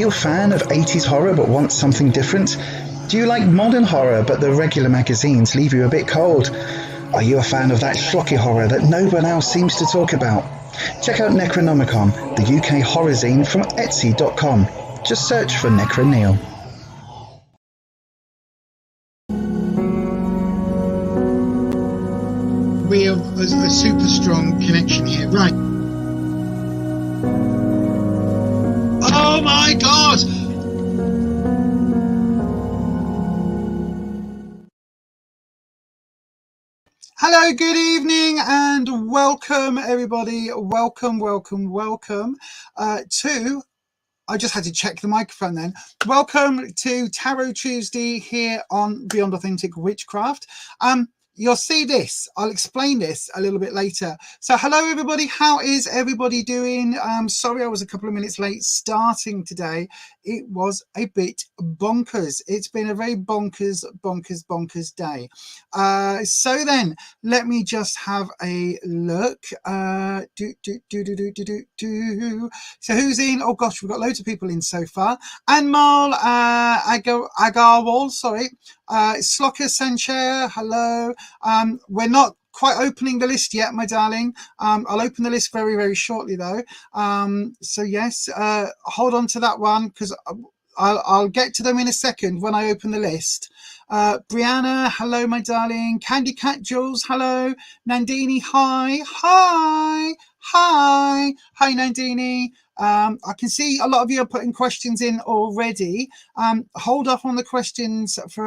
you a fan of 80s horror but want something different? Do you like modern horror but the regular magazines leave you a bit cold? Are you a fan of that schlocky horror that no one else seems to talk about? Check out Necronomicon, the UK horror zine from Etsy.com. Just search for Necroneil. We have a super strong connection here, right? Oh my God! Hello, good evening, and welcome everybody. Welcome to. I just had to check the microphone then. Welcome to Tarot Tuesday here on Beyond Authentic Witchcraft. You'll see this. I'll explain this a little bit later. So hello everybody. How is everybody doing? Sorry I was a couple of minutes late starting today. It was a bit bonkers. It's been a very bonkers day. So then let me just have a look. So who's in? Oh gosh, we've got loads of people in so far. Anmol Agarwal, sorry. Slloka Saincherr, hello. We're not quite opening the list yet, my darling. I'll open the list very, very shortly though. So yes, hold on to that one because I'll get to them in a second when I open the list. Brianna, hello, my darling. Cat Jules, hello. Nandini, hi. Hi, Nandini. I can see a lot of you are putting questions in already. Hold off on the questions for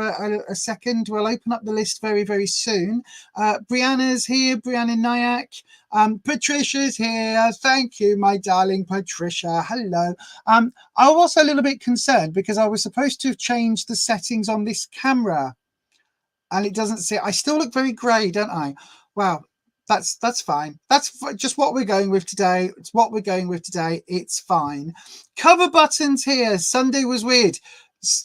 a second. We'll open up the list very, very soon. Brianna's here, Brianna Ryock. Patricia's here. Thank you, my darling Patricia. Hello. I was also a little bit concerned because I was supposed to have changed the settings on this camera and it doesn't see. I still look very grey, don't I? Wow. That's fine. That's just what we're going with today. It's what we're going with today. It's fine. Cover buttons here. Sunday was weird.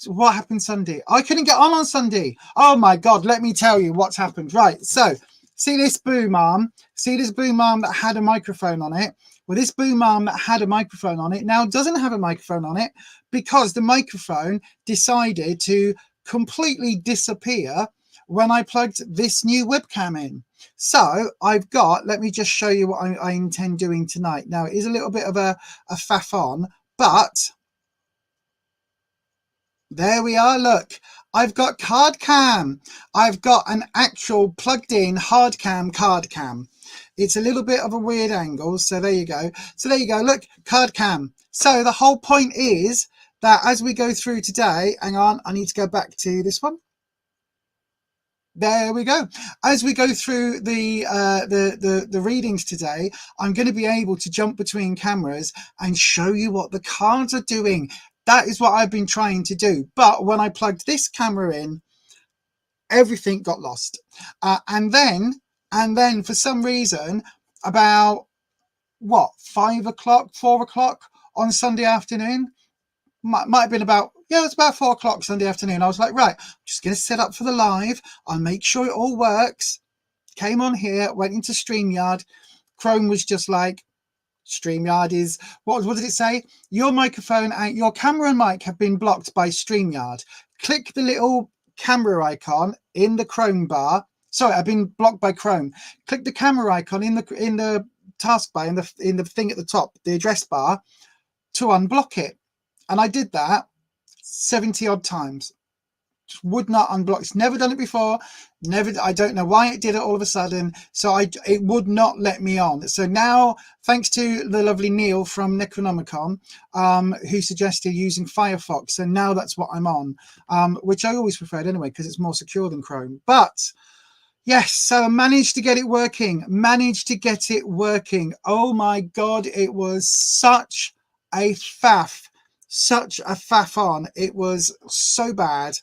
What happened Sunday? I couldn't get on Sunday. Oh my God. Let me tell you what's happened. Right. So see this boom arm? See this boom arm that had a microphone on it? Well, this boom arm that had a microphone on it now doesn't have a microphone on it because the microphone decided to completely disappear when I plugged this new webcam in. So I've got, let me just show you what I intend doing tonight. Now it is a little bit of a faff on, but there we are. Look, I've got card cam. I've got an actual plugged in hard cam card cam. It's a little bit of a weird angle. So there you go. So there you go. Look, card cam. So the whole point is that as we go through today, hang on, I need to go back to this one. There we go. As we go through the readings today, I'm going to be able to jump between cameras and show you what the cards are doing. That is what I've been trying to do. But when I plugged this camera in, everything got lost. And then for some reason, about what, 5 o'clock, 4 o'clock on Sunday afternoon, might have been about, yeah, it was about 4 o'clock Sunday afternoon. I was like, right, I'm just going to set up for the live. I'll make sure it all works. Came on here, went into StreamYard. Chrome was just like, StreamYard is, what did it say? Your microphone and your camera and mic have been blocked by StreamYard. Click the little camera icon in the Chrome bar. Sorry, I've been blocked by Chrome. Click the camera icon in the taskbar, in the thing at the top, the address bar, to unblock it. And I did that 70 odd times. Just would not unblock. It's never done it before. I don't know why it did it all of a sudden. So it would not let me on. So now, thanks to the lovely Neil from Necronomicon, who suggested using Firefox. So now that's what I'm on, which I always preferred anyway, because it's more secure than Chrome. But yes, so I managed to get it working. Oh my God, it was such a faff. Such a faff on. It was so bad.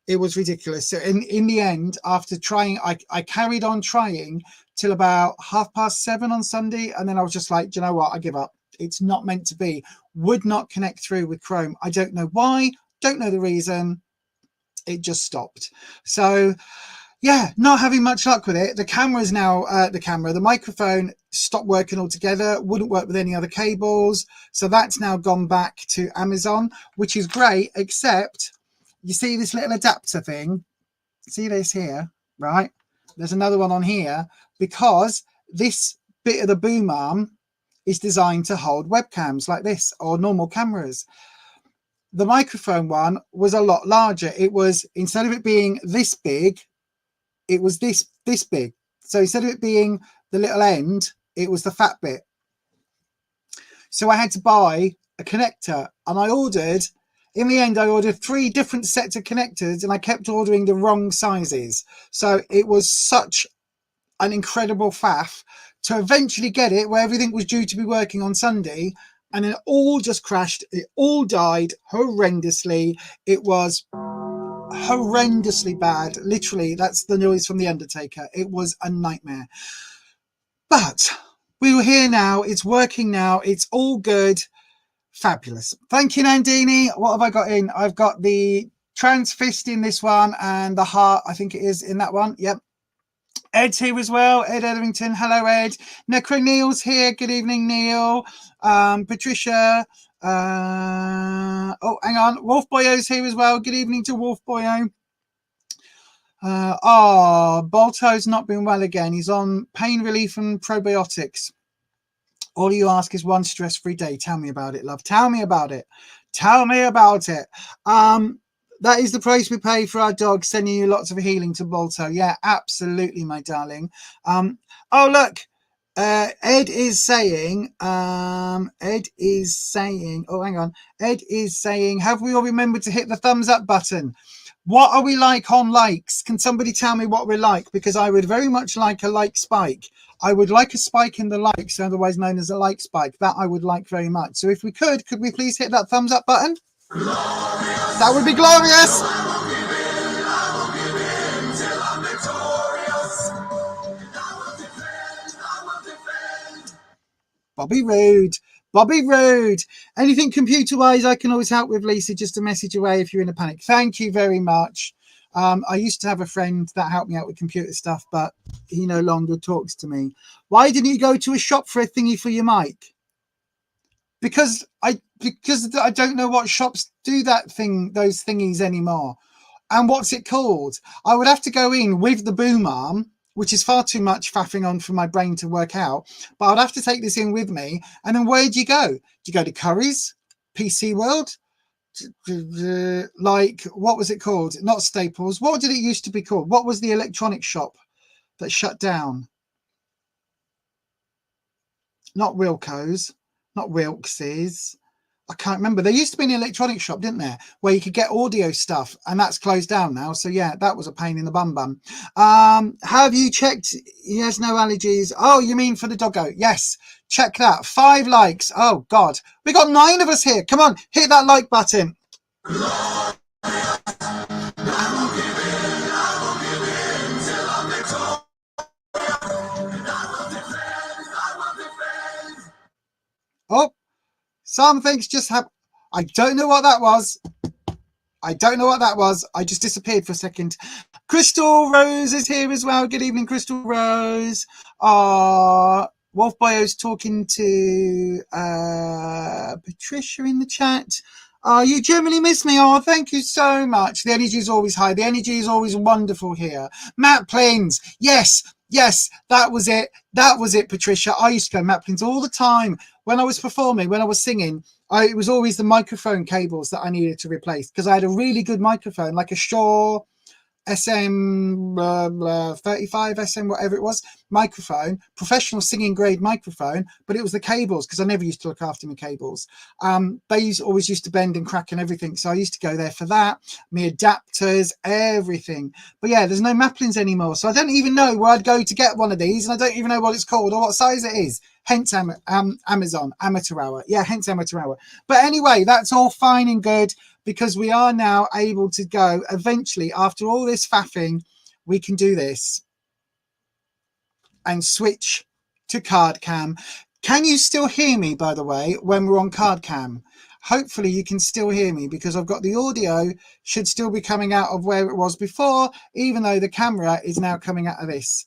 It was ridiculous. So in the end, after trying, I carried on trying till about 7:30 on Sunday. And then I was just like, do you know what? I give up. It's not meant to be. Would not connect through with Chrome. I don't know why. Don't know the reason. It just stopped. So yeah, not having much luck with it. The camera's now, the microphone stopped working altogether, wouldn't work with any other cables. So that's now gone back to Amazon, which is great, except you see this little adapter thing. See this here, right? There's another one on here because this bit of the boom arm is designed to hold webcams like this or normal cameras. The microphone one was a lot larger. It was, instead of it being this big, it was this big. So instead of it being the little end, it was the fat bit. So I had to buy a connector, and I ordered, in the end, I ordered 3 different sets of connectors, and I kept ordering the wrong sizes. So it was such an incredible faff to eventually get it where everything was due to be working on Sunday, and it all just crashed. It all died horrendously. It was horrendously bad. Literally, that's the noise from The Undertaker. It was a nightmare. But we were here now. It's working now. It's all good. Fabulous. Thank you, Nandini. What have I got in? I've got the trans fist in this one and the heart, I think it is, in that one. Yep. Ed's here as well. Ed Etherington. Hello, Ed. Necro Neil's here. Good evening, Neil. Patricia. Oh, hang on. Wolf Boyo's here as well. Good evening to Wolf Boyo. Bolto's not been well again. He's on pain relief and probiotics. All you ask is one stress-free day. Tell me about it, love. Tell me about it. Tell me about it. That is the price we pay for our dog, sending you lots of healing to Bolto. Yeah, absolutely, my darling. Oh, look. Ed is saying, oh, hang on. Ed is saying, have we all remembered to hit the thumbs up button? What are we like on likes? Can somebody tell me what we're like? Because I would very much like a like spike. I would like a spike in the likes, otherwise known as a like spike. That I would like very much. So if we could we please hit that thumbs up button? Glorious. That would be glorious. Bobby Rude. Bobby Rude. Anything computer-wise I can always help with, Lisa. Just a message away if you're in a panic. Thank you very much. I used to have a friend that helped me out with computer stuff, but he no longer talks to me. Why didn't you go to a shop for a thingy for your mic? Because I don't know what shops do that thing, those thingies anymore. And what's it called? I would have to go in with the boom arm, which is far too much faffing on for my brain to work out. But I'd have to take this in with me. And then where do you go? Do you go to Curry's? PC World? Like, what was it called? Not Staples. What did it used to be called? What was the electronic shop that shut down? Not Wilco's. Not Wilkes's. I can't remember. There used to be an electronic shop, didn't there, where you could get audio stuff, and that's closed down now. So yeah, that was a pain in the bum. Have you checked? He has no allergies. Oh, you mean for the doggo? Yes. Check that. 5 likes. Oh God, we got 9 of us here. Come on, hit that like button. Oh. Something's just happened. I don't know what that was. I don't know what that was. I just disappeared for a second. Crystal Rose is here as well. Good evening, Crystal Rose. Wolf Bio's talking to Patricia in the chat. You generally miss me. Oh, thank you so much. The energy is always high. The energy is always wonderful here. Matt Plains. Yes, that was it. That was it, Patricia. I used to go Matt Plains all the time. When I was performing, when I was singing, it was always the microphone cables that I needed to replace because I had a really good microphone, like a Shaw SM 35 SM, whatever it was, microphone, professional singing grade microphone, but it was the cables because I never used to look after my cables. They always used to bend and crack and everything, so I used to go there for that, my adapters, everything. But yeah, there's no Maplins anymore, so I don't even know where I'd go to get one of these, and I don't even know what it's called or what size it is. Hence Amazon Amateur Hour. Yeah, hence Amateur Hour. But anyway, that's all fine and good because we are now able to go eventually, after all this faffing, we can do this and switch to card cam. Can you still hear me, by the way, when we're on card cam? hopefully you can still hear me, because I've got the audio should still be coming out of where it was before, even though the camera is now coming out of this.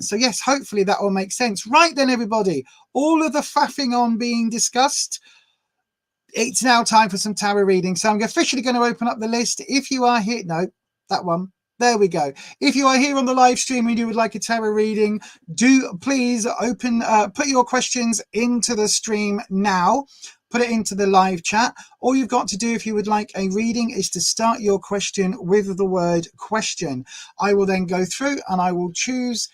So yes, hopefully that will make sense. Right then, everybody, all of the faffing on being discussed, it's now time for some tarot reading. So I'm officially going to open up the list. If you are here, no, that one. There we go. If you are here on the live stream and you would like a tarot reading, do please put your questions into the stream now. Put it into the live chat. All you've got to do if you would like a reading is to start your question with the word question. I will then go through and I will choose.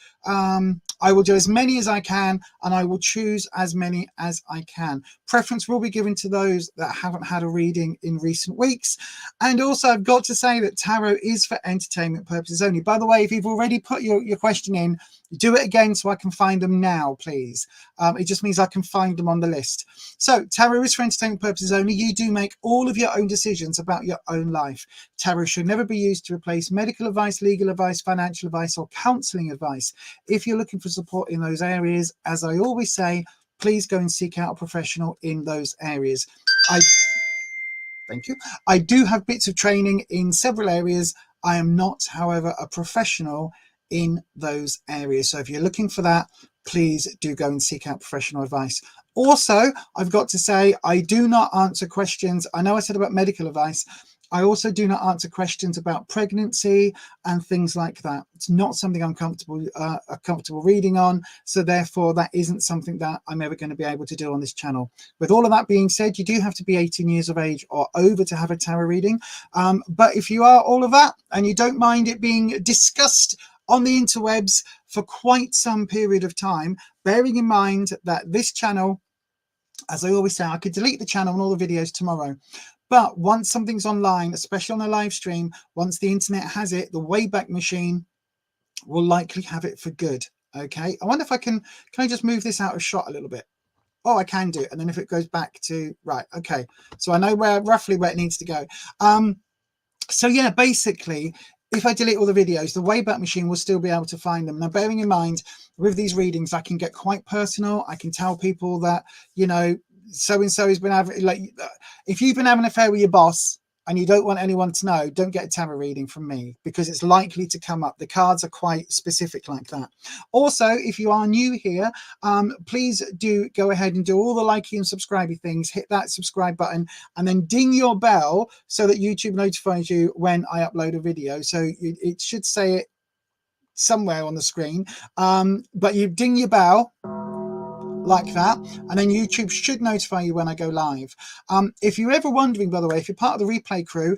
I will do as many as I can, and I will choose as many as I can. Preference will be given to those that haven't had a reading in recent weeks. And also, I've got to say that tarot is for entertainment purposes only. By the way, if you've already put your question in, do it again so I can find them now, please. It just means I can find them on the list. So tarot is for entertainment purposes only. You do make all of your own decisions about your own life. Tarot should never be used to replace medical advice, legal advice, financial advice, or counseling advice. If you're looking for support in those areas, as I always say, please go and seek out a professional in those areas. Thank you. I do have bits of training in several areas. I am not, however, a professional in those areas. So if you're looking for that, please do go and seek out professional advice. Also, I've got to say, I do not answer questions. I know I said about medical advice. I also do not answer questions about pregnancy and things like that. It's not something I'm comfortable reading on. So therefore, that isn't something that I'm ever going to be able to do on this channel. With all of that being said, you do have to be 18 years of age or over to have a tarot reading. But if you are all of that and you don't mind it being discussed on the interwebs for quite some period of time, bearing in mind that this channel, as I always say, I could delete the channel and all the videos tomorrow. But once something's online, especially on a live stream, once the internet has it, the Wayback Machine will likely have it for good. Okay. I wonder if can I just move this out of shot a little bit? Oh, I can do it. And then if it goes back to, right. Okay. So I know roughly where it needs to go. So yeah, basically, if I delete all the videos, the Wayback Machine will still be able to find them. Now, bearing in mind, with these readings, I can get quite personal. I can tell people that, you know, so-and-so has been having, like, if you've been having an affair with your boss and you don't want anyone to know, don't get a tarot reading from me, because it's likely to come up. The cards are quite specific like that. Also, if you are new here, please do go ahead and do all the liking and subscribing things. Hit that subscribe button and then ding your bell so that YouTube notifies you when I upload a video. So it should say it somewhere on the screen, but you ding your bell like that, and then YouTube should notify you when I go live. If you're ever wondering, by the way, if you're part of the replay crew,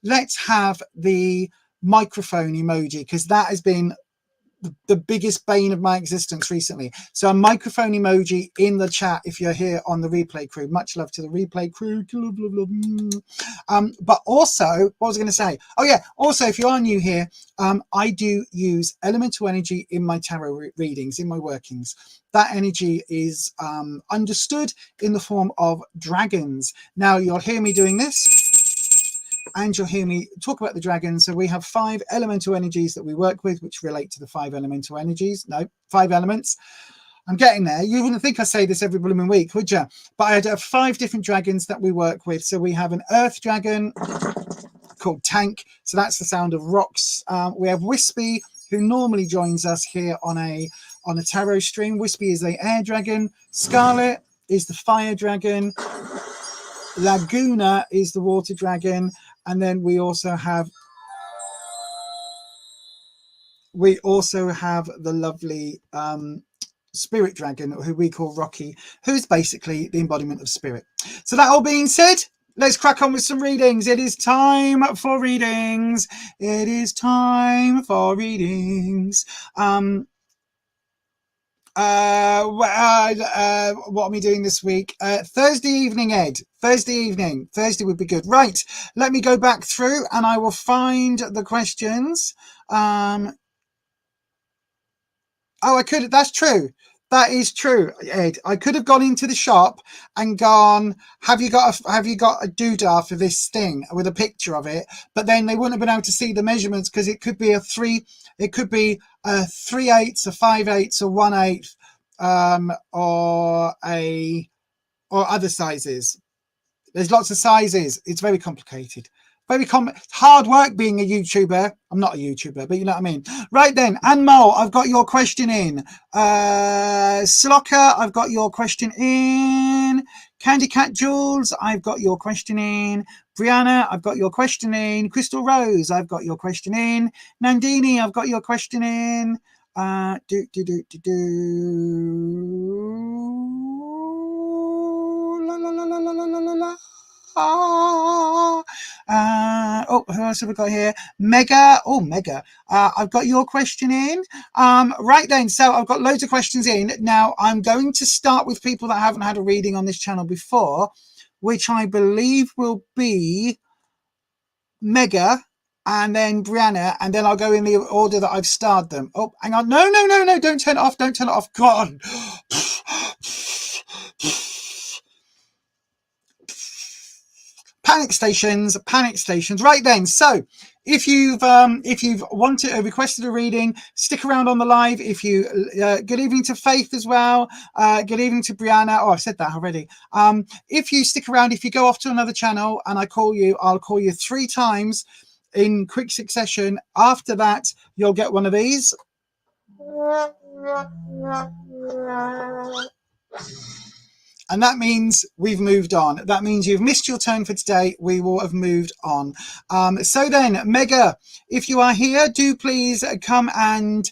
let's have the microphone emoji, because that has been the biggest bane of my existence recently. So a microphone emoji in the chat if you're here on the replay crew. Much love to the replay crew. But also, what was I going to say? Oh yeah, also if you are new here, I do use elemental energy in my tarot readings, in my workings. That energy is understood in the form of dragons. Now you'll hear me doing this, and you'll hear me talk about the dragons. So we have 5 elemental energies that we work with, which relate to the 5 elemental energies. No, 5 elements. I'm getting there. You wouldn't think I say this every blooming week, would you? But I have 5 different dragons that we work with. So we have an earth dragon called Tank. So that's the sound of rocks. We have Wispy, who normally joins us here on a tarot stream. Wispy is the air dragon. Scarlet is the fire dragon. Laguna is the water dragon. And then we also have the lovely spirit dragon, who we call Rocky, who's basically the embodiment of spirit. So that all being said, let's crack on with some readings. It is time for readings. It is time for readings. What are we doing this week? Thursday evening, Ed. Thursday evening. Thursday would be good. Right. Let me go back through and I will find the questions. Oh, I could. That's true. That is true, Ed. I could have gone into the shop and gone, have you got a doodah for this thing with a picture of it? But then they wouldn't have been able to see the measurements, because it could be a 3/8, a 5/8, a 1/8, or a or other sizes? There's lots of sizes. It's very complicated. It's hard work being a YouTuber. I'm not a YouTuber, but you know what I mean. Right then, Anmol, I've got your question in. Slloka, I've got your question in. Cat Jules, I've got your question in. Brianna, I've got your question in. Crystal Rose, I've got your question in. Nandini, I've got your question in. La la la la la la la la. Oh, who else have we got here? Megha. Oh, Megha. I've got your question in. Right then, so I've got loads of questions in. Now, I'm going to start with people that haven't had a reading on this channel before, which I believe will be Megha and then Brianna, and then I'll go in the order that I've starred them. Oh, hang on. No, don't turn it off. Don't turn it off. God. Panic stations. Right then, so if you've requested a reading, stick around on the live. If you good evening to Faith as well. Good evening to Brianna. Oh, I said that already. If you stick around, if you go off to another channel and I call you, I'll call you 3 times in quick succession. After that, you'll get one of these. And that means we've moved on. That means you've missed your turn for today. We will have moved on. So then, Megha, if you are here, do please come and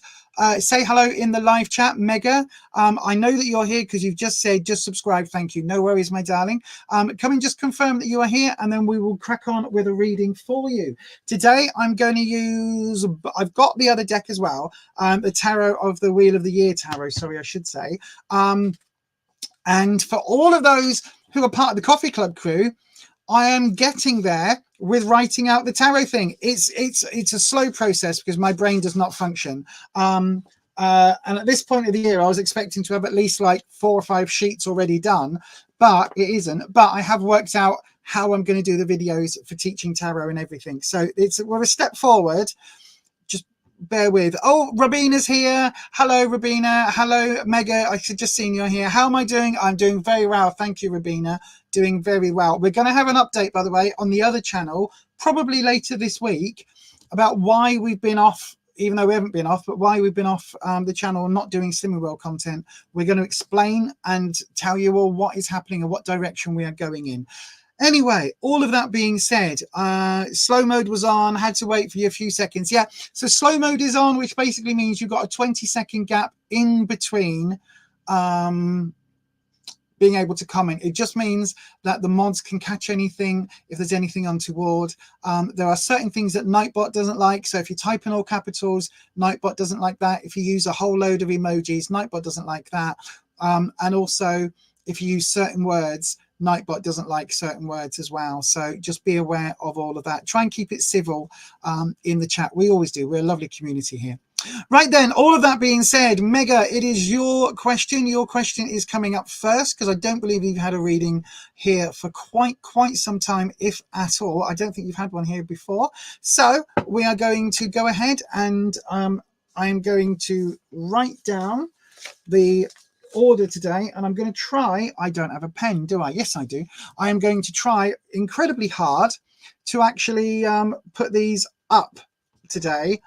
say hello in the live chat, Megha. I know that you're here because you've just said, just subscribe. Thank you. No worries, my darling. Come and just confirm that you are here, and then we will crack on with a reading for you. Today, I'm going to use, I've got the other deck as well, the Tarot of the Wheel of the Year Tarot, sorry, I should say. And for all of those who are part of the Coffee Club crew, I am getting there with writing out the tarot thing. It's a slow process because my brain does not function. And at this point of the year, I was expecting to have at least like 4 or 5 sheets already done, but it isn't. But I have worked out how I'm going to do the videos for teaching tarot and everything. So we're a step forward. Just bear with. Oh, Rabina's here. Hello, Rabina. Hello, Megha. I should just seen you're here. How am I doing? I'm doing very well. Thank you, Rabina. Doing very well. We're going to have an update, by the way, on the other channel, probably later this week, about why we've been off, even though we haven't been off, but why we've been off the channel, not doing Slimming World content. We're going to explain and tell you all what is happening and what direction we are going in. Anyway, all of that being said, slow mode was on, had to wait for you a few seconds. Yeah, so slow mode is on, which basically means you've got a 20-second gap in between being able to comment. It just means that the mods can catch anything if there's anything untoward. There are certain things that Nightbot doesn't like. So if you type in all capitals, Nightbot doesn't like that. If you use a whole load of emojis, Nightbot doesn't like that. And also, if you use certain words, Nightbot doesn't like certain words as well. So just be aware of all of that. Try and keep it civil in the chat. We always do. We're a lovely community here. Right then, all of that being said, Megha, it is your question. Your question is coming up first because I don't believe you've had a reading here for quite some time, if at all. I don't think you've had one here before. So we are going to go ahead and I am going to write down the order today, and I'm going to try, I don't have a pen, do I? Yes, I do. I am going to try incredibly hard to actually put these up today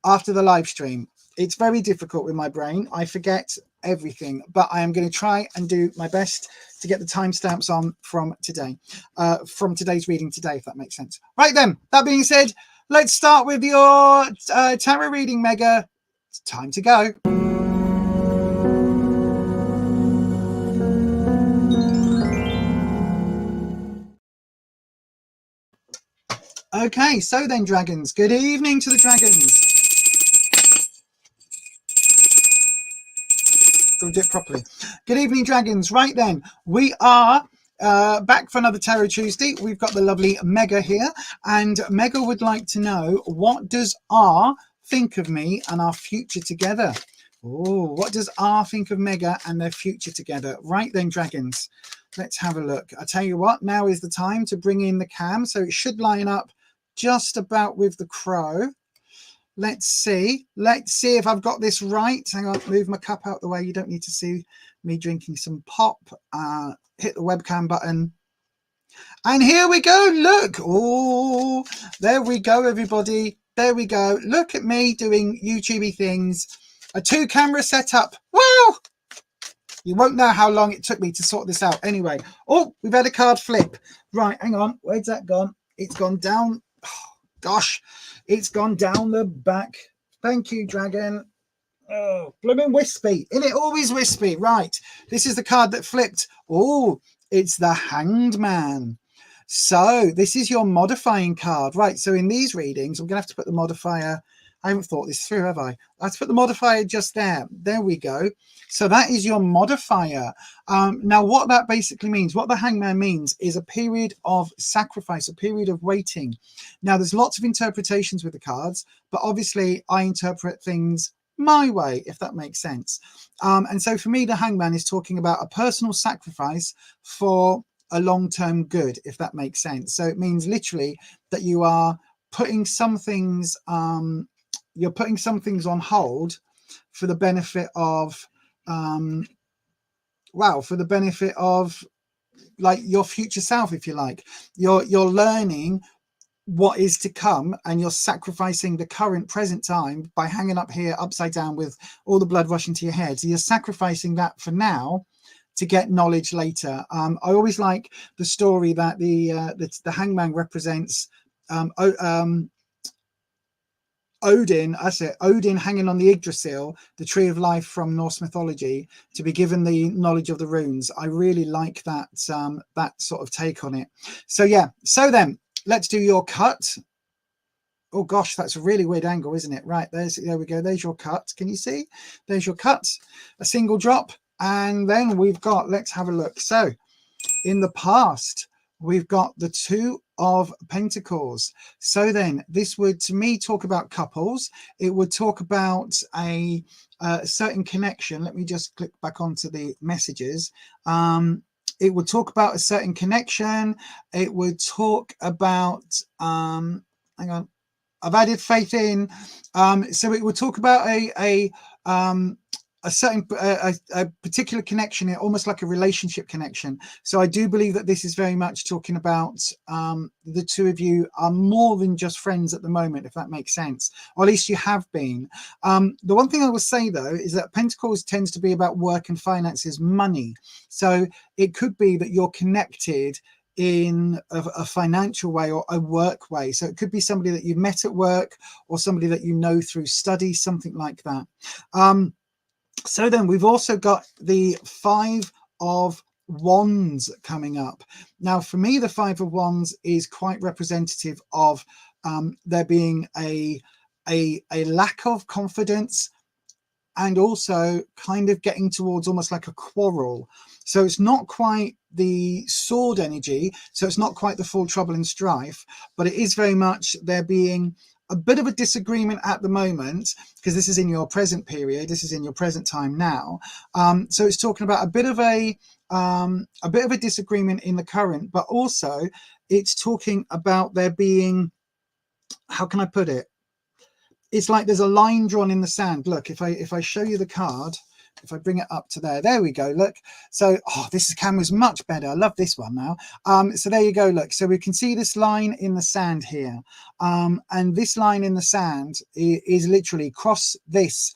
after the live stream. It's very difficult with my brain. I forget everything, but I am going to try and do my best to get the timestamps on from today, from today's reading today, if that makes sense. Right then, that being said, let's start with your tarot reading, Megha. It's time to go. Okay, so then, dragons, good evening to the dragons. Got to do it properly. Good evening, dragons. Right then, we are back for another Tarot Tuesday. We've got the lovely Megha here, and Megha would like to know, what does R think of me and our future together? Oh, what does R think of Megha and their future together? Right then, dragons, let's have a look. I tell you what, now is the time to bring in the cam, so it should line up just about with the crow. Let's see if I've got this right. Hang on, move my cup out the way. You don't need to see me drinking some pop. hit the webcam button. And here we go. Look. Oh, there we go, everybody. There we go. Look at me doing YouTubey things. A 2-camera setup. Wow. You won't know how long it took me to sort this out. Anyway. Oh, we've had a card flip. Right, hang on. Where's that gone? It's gone down. Oh, gosh. It's gone down the back. Thank you, Dragon. Oh, blooming wispy. Isn't it always wispy? Right. This is the card that flipped. Oh, it's the Hanged Man. So this is your modifying card. Right. So in these readings, I'm going to have to put the modifier. I haven't thought this through, have I? I have to put the modifier just there. There we go. So that is your modifier. Now, what that basically means, what the Hangman means is a period of sacrifice, a period of waiting. Now, there's lots of interpretations with the cards, but obviously I interpret things my way, if that makes sense. And so for me, the Hangman is talking about a personal sacrifice for a long-term good, if that makes sense. So it means literally that you are putting some things, you're putting some things on hold for the benefit of, for the benefit of like your future self, if you like. You're learning what is to come, and you're sacrificing the current present time by hanging up here upside down with all the blood rushing to your head. So you're sacrificing that for now to get knowledge later. I always like the story that the Hangman represents Odin. I say Odin hanging on the Yggdrasil, the tree of life from Norse mythology, to be given the knowledge of the runes. I really like that that sort of take on it. So yeah, so then let's do your cut. Oh gosh, that's a really weird angle, isn't it? Right, there we go. There's your cut. Can you see? There's your cut. A single drop. And then we've got, let's have a look. So in the past, we've got the 2 of Pentacles. So then this would, to me, talk about couples. It would talk about a certain connection. Let me just click back onto the messages. It would talk about a certain connection. It would talk about, hang on, I've added faith in. So it would talk about a certain a particular connection, almost like a relationship connection. So I do believe that this is very much talking about the 2 of you are more than just friends at the moment, if that makes sense, or at least you have been. The one thing I will say though is that Pentacles tends to be about work and finances, money. So it could be that you're connected in a financial way or a work way. So it could be somebody that you've met at work or somebody that you know through study, something like that. So then we've also got the 5 of Wands coming up. Now, for me, the 5 of Wands is quite representative of there being a lack of confidence, and also kind of getting towards almost like a quarrel. So it's not quite the sword energy. So it's not quite the full trouble and strife, but it is very much there being a bit of a disagreement at the moment, because this is in your present period. This is in your present time now. So it's talking about a bit of a disagreement in the current, but also it's talking about there being, how can I put it? It's like there's a line drawn in the sand. Look, if I show you the card, if I bring it up to there we go. Look, so this camera's much better. I love this one now. So there you go. Look, so we can see this line in the sand here, and this line in the sand is literally cross this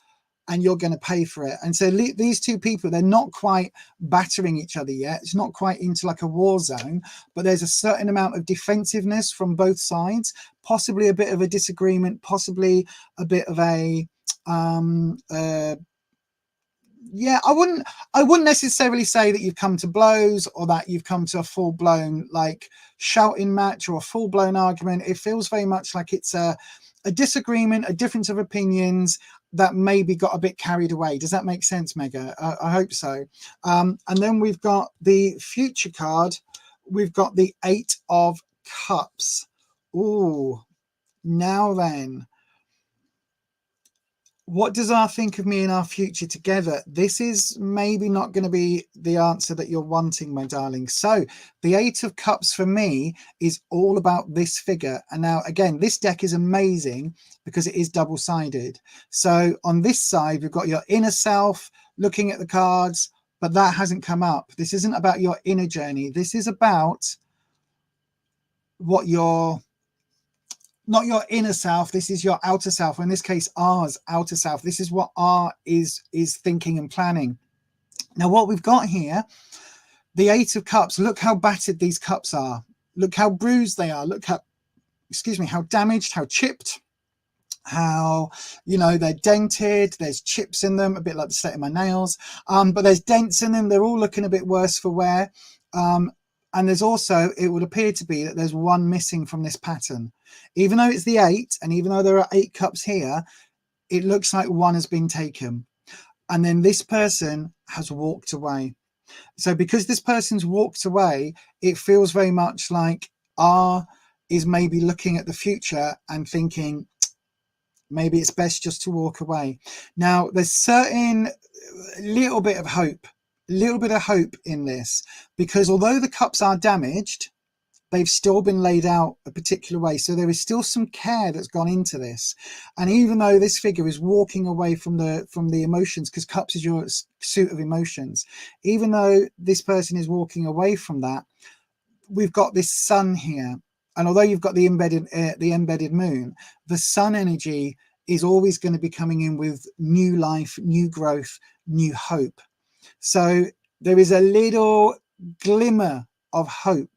and you're going to pay for it. And so these 2 people, they're not quite battering each other yet. It's not quite into like a war zone, but there's a certain amount of defensiveness from both sides, possibly a bit of a disagreement, possibly a bit of a yeah, I wouldn't necessarily say that you've come to blows or that you've come to a full-blown like shouting match or a full-blown argument. It feels very much like it's a disagreement, a difference of opinions that maybe got a bit carried away. Does that make sense, Megha? I hope so. And then we've got the future card. We've got the 8 of Cups. Ooh, now then. What does our think of me in our future together? This is maybe not going to be the answer that you're wanting, my darling. So the 8 of Cups for me is all about this figure. And now, again, this deck is amazing because it is double-sided. So on this side, we've got your inner self looking at the cards, but that hasn't come up. This isn't about your inner journey. This is about what your, not your inner self. This is your outer self. Or in this case, R's outer self. This is what R is thinking and planning. Now, what we've got here, the 8 of Cups. Look how battered these cups are. Look how bruised they are. Look how, excuse me, how damaged, how chipped, how, you know, they're dented. There's chips in them, a bit like the state of my nails, but there's dents in them. They're all looking a bit worse for wear. And there's also, it would appear to be that there's one missing from this pattern. Even though it's the 8, and even though there are 8 cups here, it looks like one has been taken. And then this person has walked away. So because this person's walked away, it feels very much like R is maybe looking at the future and thinking, maybe it's best just to walk away. Now, there's certain little bit of hope in this, because although the cups are damaged, they've still been laid out a particular way. So there is still some care that's gone into this. And even though this figure is walking away from the emotions, because cups is your suit of emotions, even though this person is walking away from that, we've got this sun here. And although you've got the embedded moon, the sun energy is always going to be coming in with new life, new growth, new hope. So there is a little glimmer of hope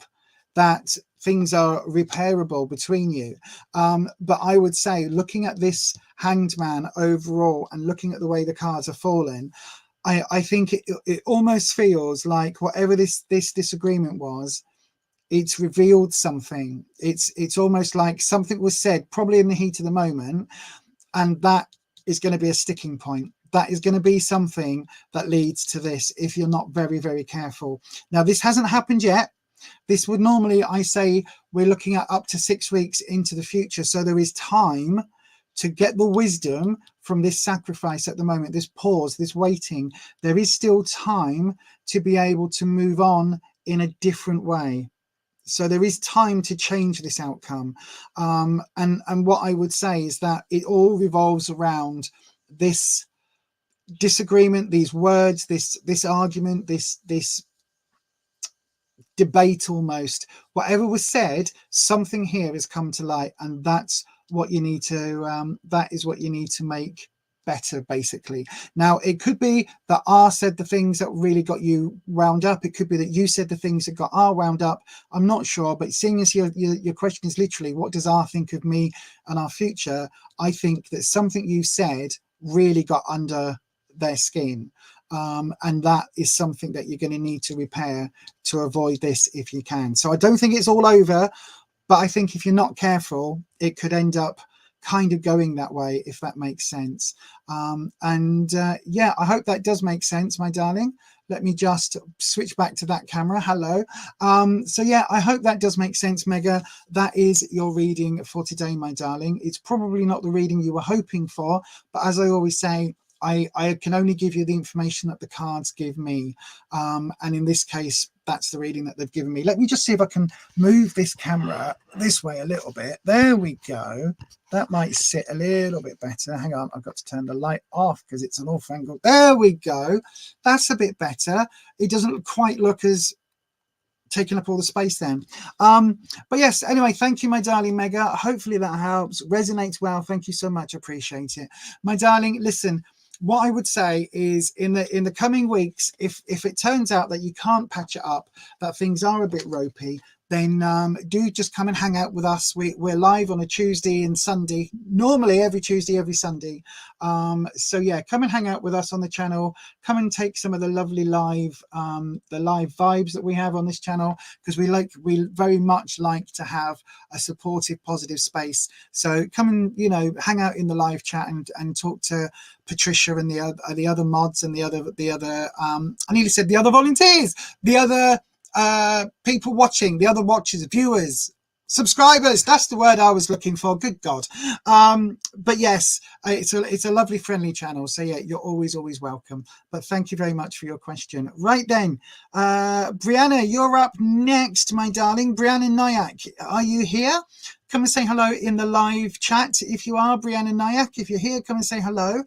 that things are repairable between you. But I would say, looking at this Hanged Man overall and looking at the way the cards are falling, I think it almost feels like whatever this disagreement was, it's revealed something. It's almost like something was said probably in the heat of the moment, and that is going to be a sticking point. That is going to be something that leads to this if you're not very, very careful. Now, this hasn't happened yet. This would normally, I say, we're looking at up to 6 weeks into the future. So there is time to get the wisdom from this sacrifice at the moment, this pause, this waiting. There is still time to be able to move on in a different way. So there is time to change this outcome. And what I would say is that it all revolves around this disagreement, these words, this argument, this debate almost. Whatever was said, something here has come to light, and that's what you need to that is what you need to make better, basically. Now, it could be that R said the things that really got you wound up. It could be that you said the things that got R wound up. I'm not sure, but seeing as your question is literally, what does R think of me and our future? I think that something you said really got under their skin. And that is something that you're going to need to repair to avoid this if you can. So I don't think it's all over, but I think if you're not careful, it could end up kind of going that way, if that makes sense. Yeah, I hope that does make sense, my darling. Let me just switch back to that camera. Hello. So yeah, I hope that does make sense, Megha. That is your reading for today, my darling. It's probably not the reading you were hoping for, but as I always say, I can only give you the information that the cards give me. And in this case, that's the reading that they've given me. Let me just see if I can move this camera this way a little bit. There we go. That might sit a little bit better. Hang on, I've got to turn the light off because it's an off angle. There we go. That's a bit better. It doesn't quite look as taking up all the space then. But yes, anyway, thank you, my darling Megha. Hopefully that helps. Resonates well. Thank you so much. Appreciate it. My darling, listen, what I would say is in the coming weeks, if it turns out that you can't patch it up, that things are a bit ropey, then do just come and hang out with us. We're live on a Tuesday and Sunday, normally every Tuesday, every Sunday. So yeah, come and hang out with us on the channel. Come and take some of the lovely live vibes that we have on this channel, because we very much like to have a supportive, positive space. So come and, you know, hang out in the live chat and talk to Patricia and the other mods and the other I nearly said the other volunteers, the other people watching, the other watchers, viewers, subscribers. That's the word I was looking for. Good God. But yes, it's a lovely, friendly channel. So yeah, you're always welcome. But thank you very much for your question. Right then, Brianna, you're up next, my darling. Brianna Ryock, are you here? Come and say hello in the live chat if you are. Brianna Ryock, if you're here, come and say hello.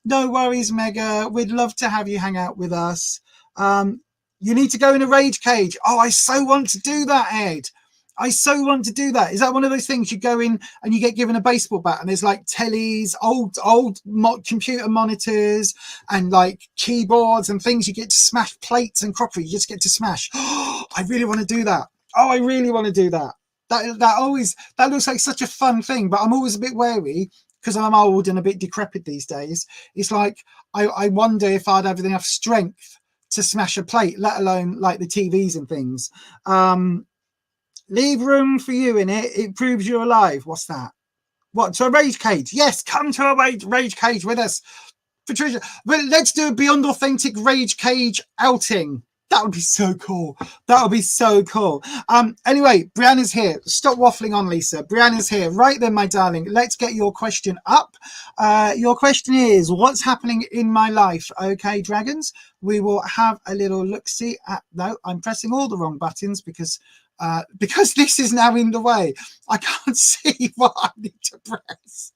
No worries, Megha. We'd love to have you hang out with us. You need to go in a rage cage. Oh, I so want to do that, Ed. I so want to do that. Is that one of those things you go in and you get given a baseball bat and there's like tellies, old computer monitors and like keyboards and things you get to smash, plates and crockery you just get to smash. Oh, I really want to do that. Oh, I really want to do that. That looks like such a fun thing, but I'm always a bit wary because I'm old and a bit decrepit these days. It's like I wonder if I'd have enough strength to smash a plate, let alone like the TVs and things. Leave room for you in it. It proves you're alive. What's that? What, to a rage cage? Yes, come to a rage cage with us, Patricia. But let's do a Beyond Authentic rage cage outing. That would be so cool. That would be so cool. Anyway, Brianna's here. Stop waffling on, Lisa. Brianna's here. Right then, my darling. Let's get your question up. Your question is, what's happening in my life? Okay, dragons. We will have a little look-see at... No, I'm pressing all the wrong buttons because this is now in the way. I can't see what I need to press.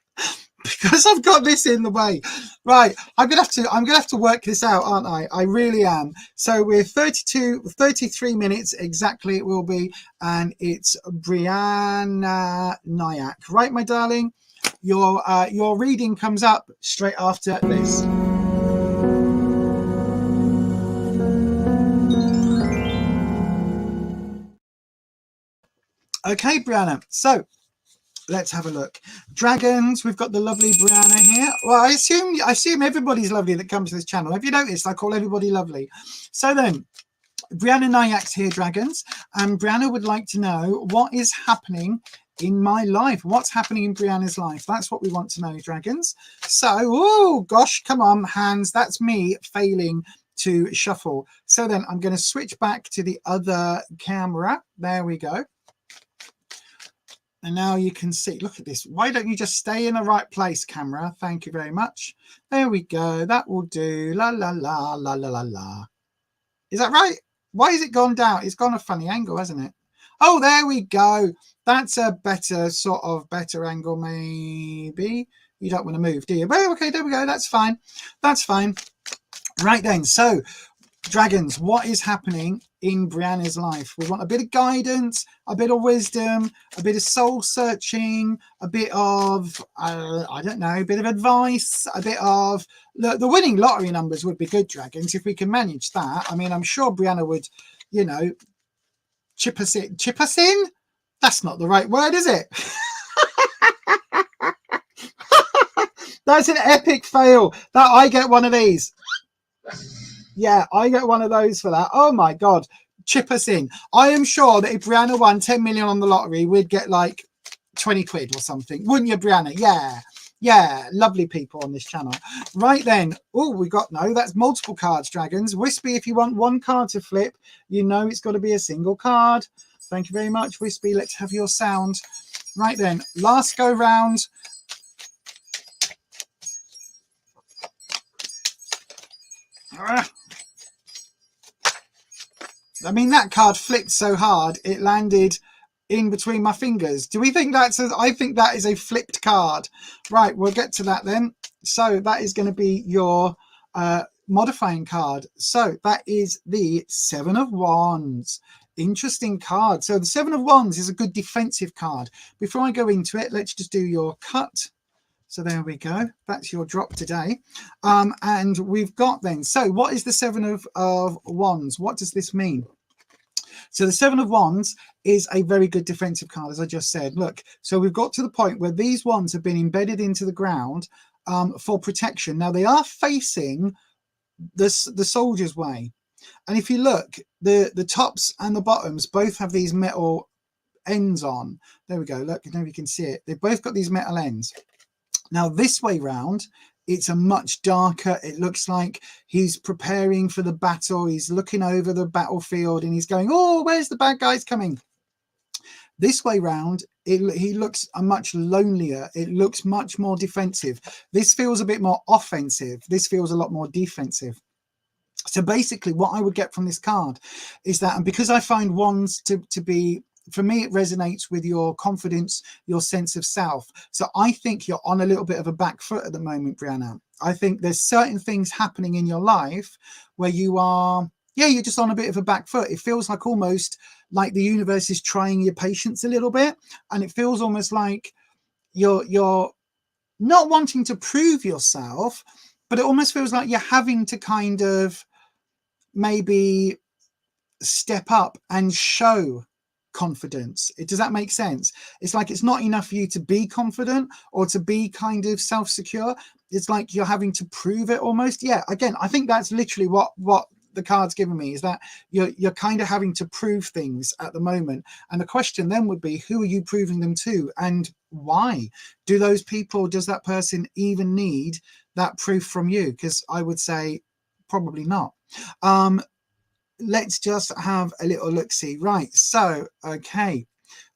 Because I've got this in the way. Right, I'm gonna have to work this out, aren't I? I really am. So we're 33 minutes exactly it will be, and it's Brianna Ryock. Right, my darling? Your reading comes up straight after this. Okay, Brianna. So let's have a look. Dragons, we've got the lovely Brianna here. Well, I assume everybody's lovely that comes to this channel. Have you noticed? I call everybody lovely. So then, Brianna Ryock's here, dragons, and Brianna would like to know what is happening in my life. What's happening in Brianna's life? That's what we want to know, dragons. So, oh gosh, come on, hands. That's me failing to shuffle. So then I'm going to switch back to the other camera. There we go. And now you can see, look at this. Why don't you just stay in the right place, camera? Thank you very much. There we go. That will do. La, la, la, la, la, la, la. Is that right? Why has it gone down? It's gone a funny angle, hasn't it? Oh, there we go. That's a better angle, maybe. You don't want to move, do you? But okay, there we go. That's fine. That's fine. Right then. So, dragons, what is happening in Brianna's life? We want a bit of guidance, a bit of wisdom, a bit of soul searching, a bit of, I don't know, a bit of advice, a bit of, the winning lottery numbers would be good, dragons, if we can manage that. I mean, I'm sure Brianna would, you know, chip us in. Chip us in? That's not the right word, is it? That's an epic fail. That I get one of these. Yeah, I get one of those for that. Oh my God. Chip us in. I am sure that if Brianna won 10 million on the lottery, we'd get like 20 quid or something. Wouldn't you, Brianna? Yeah. Yeah. Lovely people on this channel. Right then. Oh, we got, no, that's multiple cards, dragons. Wispy, if you want one card to flip, you know it's got to be a single card. Thank you very much, Wispy. Let's have your sound. Right then. Last go round. I mean, that card flipped so hard it landed in between my fingers. Do we think that's I think that is a flipped card. Right, we'll get to that then. So that is going to be your modifying card. So that is the Seven of Wands. Interesting card. So the Seven of Wands is a good defensive card. Before I go into it, let's just do your cut. So there we go. That's your drop today. And we've got then, so what is the Seven of Wands? What does this mean? So the Seven of Wands is a very good defensive card, as I just said. Look, so we've got to the point where these wands have been embedded into the ground for protection. Now they are facing the soldier's way. And if you look, the tops and the bottoms both have these metal ends on. There we go. Look, now you can see it. They've both got these metal ends. Now this way round, it's a much darker, it looks like he's preparing for the battle. He's looking over the battlefield and he's going, oh, where's the bad guys coming? This way round, he looks a much lonelier. It looks much more defensive. This feels a bit more offensive. This feels a lot more defensive. So basically what I would get from this card is that, and because I find wands to be, for me, it resonates with your confidence, your sense of self. So I think you're on a little bit of a back foot at the moment, Brianna. I think there's certain things happening in your life where you are, yeah, you're just on a bit of a back foot. It feels like almost like the universe is trying your patience a little bit, and it feels almost like you're not wanting to prove yourself, but it almost feels like you're having to kind of maybe step up and show confidence. Does that make sense? It's like it's not enough for you to be confident or to be kind of self-secure. It's like you're having to prove it almost. Yeah, again, I think that's literally what the card's given me, is that you're kind of having to prove things at the moment. And the question then would be, who are you proving them to, and why? Does that person even need that proof from you? Because I would say probably not. Let's just have a little look-see. Right, so okay,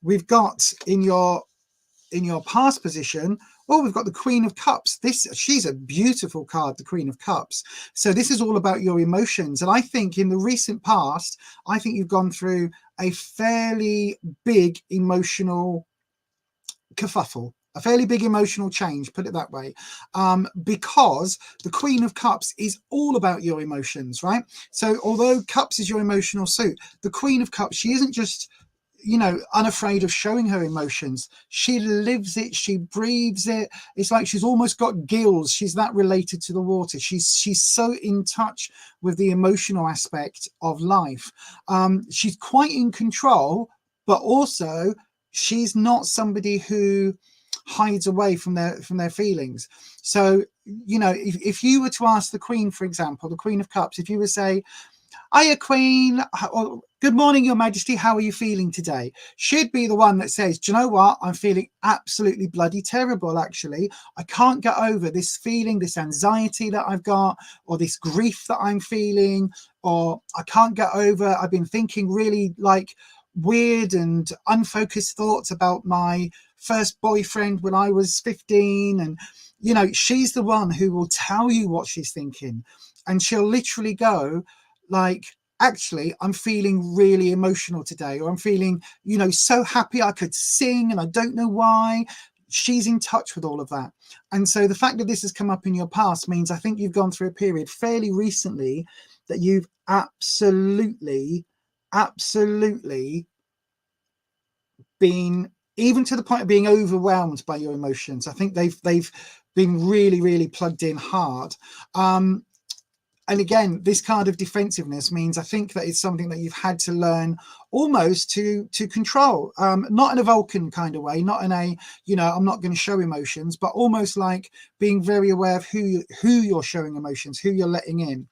we've got in your past position, oh, we've got the Queen of Cups. She's a beautiful card, the Queen of Cups. So this is all about your emotions. And I think in the recent past, I think you've gone through a fairly big emotional kerfuffle, a fairly big emotional change, put it that way, because the Queen of Cups is all about your emotions, right? So although Cups is your emotional suit, the Queen of Cups, she isn't just, you know, unafraid of showing her emotions. She lives it, she breathes it. It's like she's almost got gills. She's that related to the water. She's so in touch with the emotional aspect of life. She's quite in control, but also she's not somebody who hides away from their feelings. So, you know, if you were to ask the Queen, for example, the Queen of Cups, if you were to say, "Hiya, Queen," or "Good morning, Your Majesty, how are you feeling today?" She'd be the one that says, "Do you know what? I'm feeling absolutely bloody terrible, actually. I can't get over this feeling, this anxiety that I've got, or this grief that I'm feeling, or I can't get over, I've been thinking really like weird and unfocused thoughts about my first boyfriend when I was 15. And, you know, she's the one who will tell you what she's thinking. And she'll literally go like, "Actually, I'm feeling really emotional today," or "I'm feeling, you know, so happy I could sing and I don't know why." She's in touch with all of that. And so the fact that this has come up in your past means I think you've gone through a period fairly recently that you've absolutely been, even to the point of being overwhelmed by your emotions. I think they've been really plugged in hard. And again, this card of defensiveness means I think that it's something that you've had to learn almost to control, not in a Vulcan kind of way, not in a, you know, I'm not going to show emotions, but almost like being very aware of who you're showing emotions, who you're letting in.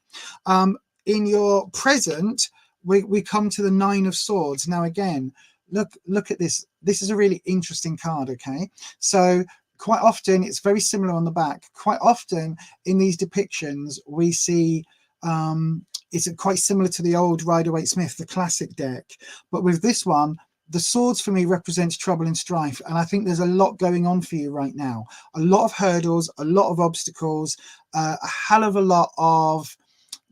In your present, we come to the Nine of Swords. Now, again, look at this. This is a really interesting card, okay? So quite often, it's very similar on the back. Quite often in these depictions, we see it's quite similar to the old Rider-Waite-Smith, the classic deck. But with this one, the swords for me represents trouble and strife. And I think there's a lot going on for you right now. A lot of hurdles, a lot of obstacles, a hell of a lot of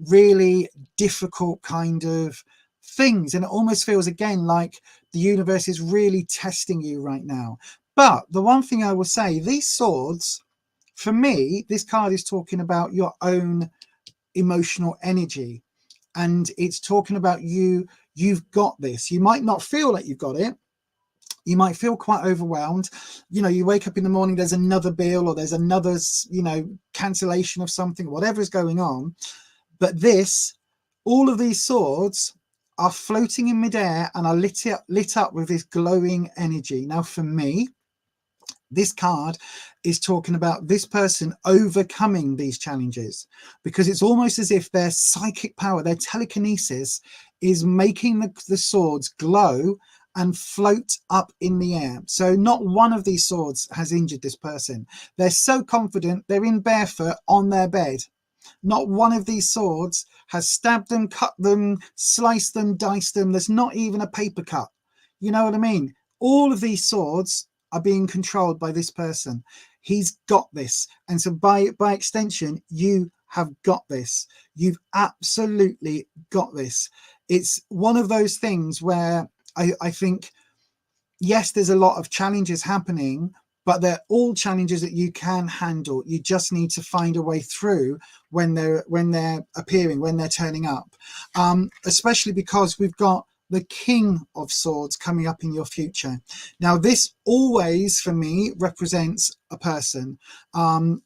really difficult kind of things. And it almost feels, again, like the universe is really testing you right now. But the one thing I will say, these swords, for me, this card is talking about your own emotional energy. And it's talking about you've got this. You might not feel like you've got it. You might feel quite overwhelmed. You know, you wake up in the morning, there's another bill or there's another, you know, cancellation of something, whatever is going on. But all of these swords are floating in midair and are lit up with this glowing energy. Now, for me, this card is talking about this person overcoming these challenges, because it's almost as if their psychic power, their telekinesis, is making the swords glow and float up in the air. So not one of these swords has injured this person. They're so confident, they're in barefoot on their bed. Not one of these swords has stabbed them, cut them, sliced them, diced them. There's not even a paper cut. You know what I mean? All of these swords are being controlled by this person. He's got this. And so by extension, you have got this. You've absolutely got this. It's one of those things where I think, yes, there's a lot of challenges happening, but they're all challenges that you can handle. You just need to find a way through when they're appearing, when they're turning up, especially because we've got the King of Swords coming up in your future. Now, this always, for me, represents a person, and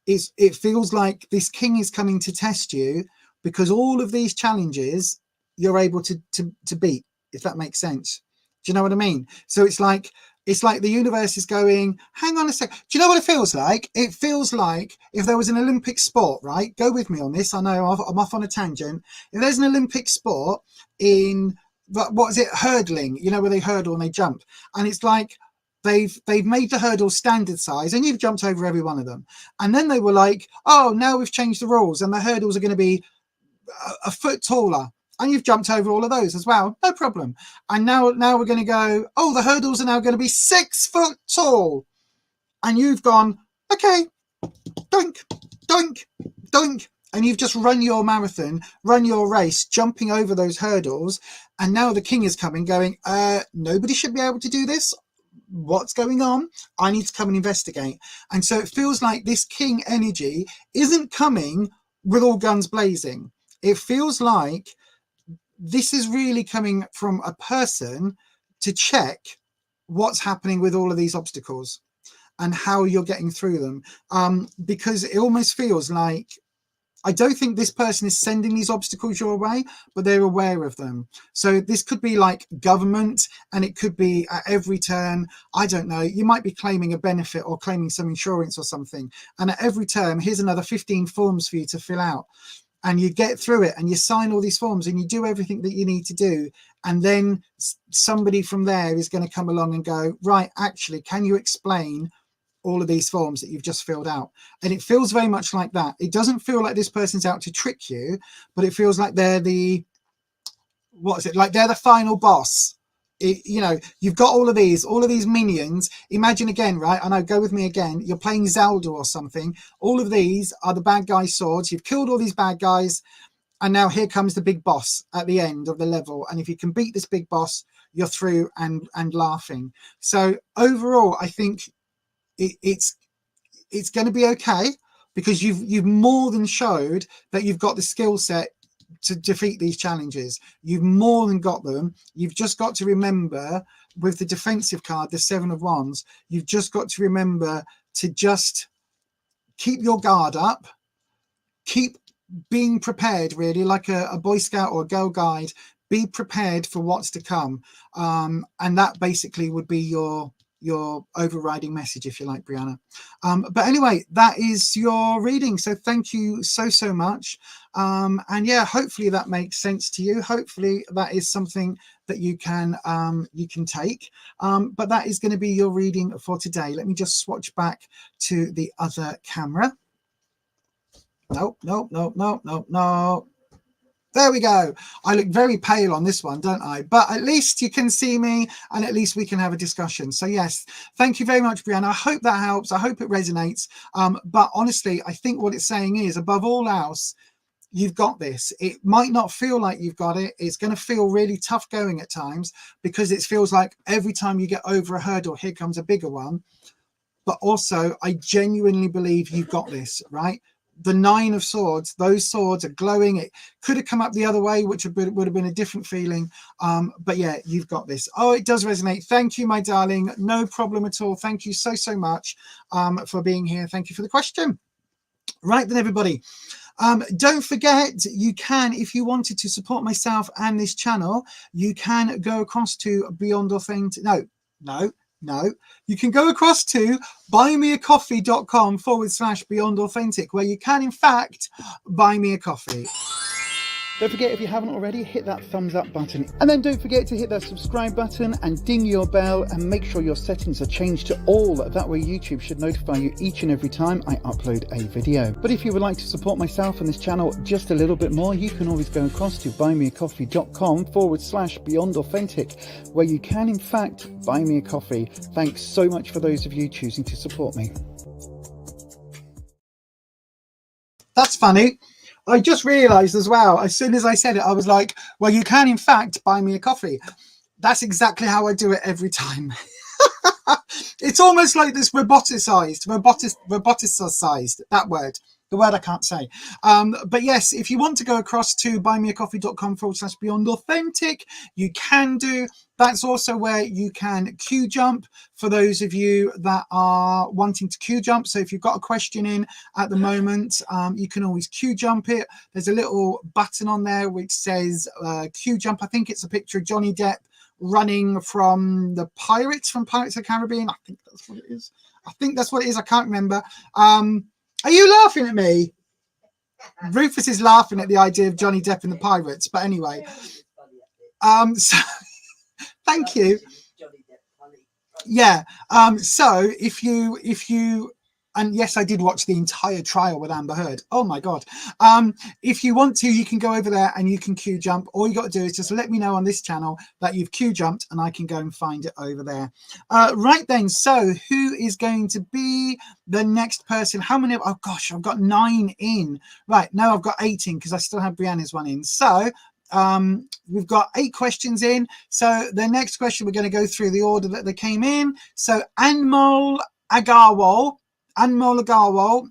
it feels like this King is coming to test you, because all of these challenges you're able to beat, if that makes sense. Do you know what I mean? So it's like the universe is going, hang on a sec. Do you know what it feels like? It feels like if there was an Olympic sport, right? Go with me on this. I know I'm off on a tangent. If there's an Olympic sport in, what is it? Hurdling, you know, where they hurdle and they jump. And it's like they've made the hurdles standard size and you've jumped over every one of them. And then they were like, oh, now we've changed the rules and the hurdles are going to be a foot taller. And you've jumped over all of those as well, no problem. And now we're going to go, oh, the hurdles are now going to be 6 foot tall. And you've gone, okay, doink, doink, doink. And you've just run your marathon, run your race, jumping over those hurdles. And now the King is coming, going, nobody should be able to do this. What's going on? I need to come and investigate. And so it feels like this King energy isn't coming with all guns blazing. It feels like this is really coming from a person to check what's happening with all of these obstacles and how you're getting through them. Because it almost feels like, I don't think this person is sending these obstacles your way, but they're aware of them. So this could be like government, and it could be at every turn. I don't know. You might be claiming a benefit or claiming some insurance or something. And at every term, here's another 15 forms for you to fill out. And you get through it and you sign all these forms and you do everything that you need to do. And then somebody from there is going to come along and go, right, actually, can you explain all of these forms that you've just filled out? And it feels very much like that. It doesn't feel like this person's out to trick you, but it feels like they're like they're the final boss. You know, you've got all of these minions. Imagine again, right? I know, go with me again. You're playing Zelda or something. All of these are the bad guy swords. You've killed all these bad guys. And now here comes the big boss at the end of the level. And if you can beat this big boss, you're through and laughing. So overall, I think it's going to be okay, because you've more than showed that you've got the skill set to defeat these challenges. You've more than got them. You've just got to remember, with the defensive card, the 7 of Wands, you've just got to remember to just keep your guard up, keep being prepared, really, like a Boy Scout or a Girl Guide. Be prepared for what's to come, and that basically would be your overriding message, if you like, Brianna. But anyway, that is your reading. So thank you so much. And yeah, hopefully that makes sense to you. Hopefully that is something that you can take. But that is going to be your reading for today. Let me just swatch back to the other camera. Nope. There we go. I look very pale on this one, don't I? But at least you can see me, and at least we can have a discussion. So yes, thank you very much, Brianna. I hope that helps. I hope it resonates. But honestly, I think what it's saying is, above all else, you've got this. It might not feel like you've got it. It's going to feel really tough going at times, because it feels like every time you get over a hurdle, here comes a bigger one. But also, I genuinely believe you've got this, right? The 9 of Swords, those swords are glowing. It could have come up the other way, which would have been a different feeling. But yeah, you've got this. Oh, it does resonate. Thank you, my darling. No problem at all. Thank you so much for being here. Thank you for the question. Right then, everybody. Don't forget, you can, if you wanted to support myself and this channel, you can go across to Beyond Authentic. No, you can go across to buymeacoffee.com/Beyond Authentic, where you can, in fact, buy me a coffee. Don't forget, if you haven't already, hit that thumbs up button. And then don't forget to hit that subscribe button and ding your bell, and make sure your settings are changed to all. That way YouTube should notify you each and every time I upload a video. But if you would like to support myself and this channel just a little bit more, you can always go across to buymeacoffee.com/Beyond Authentic, where you can, in fact, buy me a coffee. Thanks so much for those of you choosing to support me. That's funny. I just realized as well, as soon as I said it, I was like, well, you can, in fact, buy me a coffee. That's exactly how I do it every time. It's almost like this roboticized, that word. The word I can't say. But yes, if you want to go across to buymeacoffee.com/beyond authentic, you can do. That's also where you can QJump for those of you that are wanting to QJump. So if you've got a question in at the moment, you can always QJump it. There's a little button on there which says QJump. I think it's a picture of Johnny Depp running from the pirates from Pirates of the Caribbean. I think that's what it is. I can't remember. Are you laughing at me? Rufus is laughing at the idea of Johnny Depp and the pirates. But anyway, so thank you. Yeah. So if you and yes, I did watch the entire trial with Amber Heard. Oh my God. If you want to, you can go over there and you can QJump. All you got to do is just let me know on this channel that you've QJumped and I can go and find it over there. Right then. So who is going to be the next person? How many? Oh gosh, I've got 9 in. Right now I've got 8 in because I still have Brianna's one in. So we've got 8 questions in. So the next question, we're going to go through the order that they came in. So Anmol Agarwal,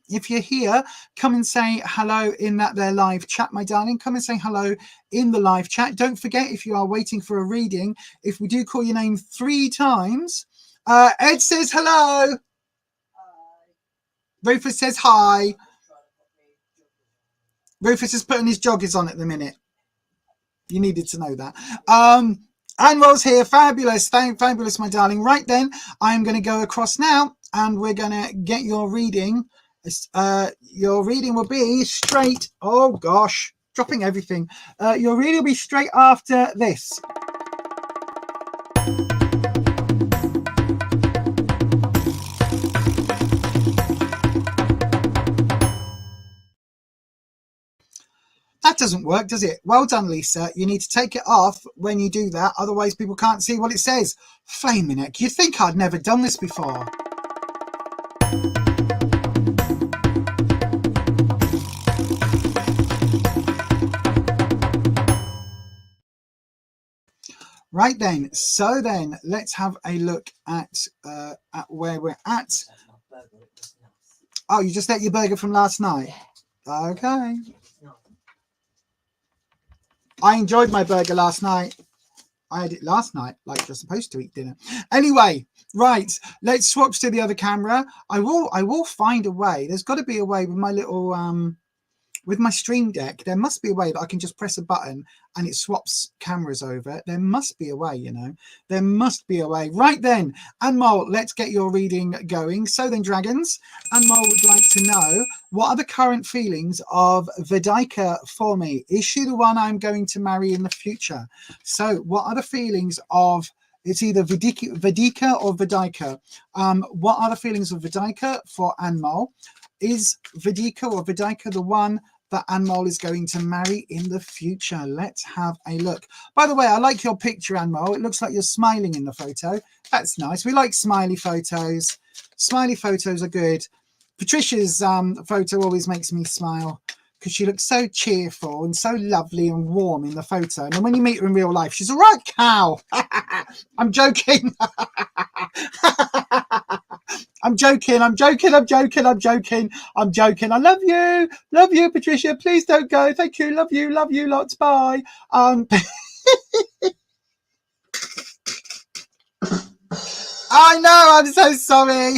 if you're here, come and say hello in their live chat, my darling. Come and say hello in the live chat. Don't forget, if you are waiting for a reading, if we do call your name 3 times, Ed says hello. Hi. Rufus says hi. Rufus is putting his joggers on at the minute. You needed to know that. Anmol's here. Fabulous. Fabulous, my darling. Right then, I'm going to go across now and we're going to get your reading. Your reading will be straight. Oh, gosh. Dropping everything. Your reading will be straight after this. That doesn't work, does it? Well done, Lisa. You need to take it off when you do that. Otherwise, people can't see what it says. Flaming heck. You'd think I'd never done this before. Right then. So then, let's have a look at where we're at. Oh, you just ate your burger from last night? Okay. I enjoyed my burger last night. I had it last night, like you're supposed to eat dinner. Anyway, right, let's swap to the other camera. I will find a way. There's got to be a way with my little with my Stream Deck. There must be a way that I can just press a button and it swaps cameras over. There must be a way, you know. There must be a way. Right then, Anmol, let's get your reading going. So then, dragons, Anmol would like to know, what are the current feelings of Vedika for me? Is she the one I'm going to marry in the future? So what are the feelings of, it's either Vedika or Vedika. What are the feelings of Vedika for Anmol? Is Vedika or Vedika the one that Anmol is going to marry in the future? Let's have a look. By the way, I like your picture, Anmol. It looks like you're smiling in the photo. That's nice. We like smiley photos. Smiley photos are good. Patricia's photo always makes me smile because she looks so cheerful and so lovely and warm in the photo. And then when you meet her in real life, she's a right cow. I'm joking. I'm joking. I love you, Patricia. Please don't go. Thank you. Love you lots. Bye. I know. I'm so sorry.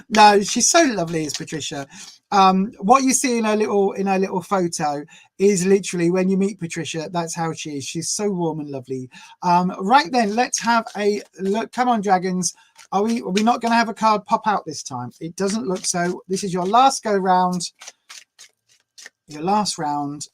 No, she's so lovely, is Patricia. What you see in her little photo is literally when you meet Patricia. That's how she is. She's so warm and lovely. Right then, let's have a look. Come on, dragons. Are we not going to have a card pop out this time? It doesn't look so. This is your last go round. Your last round.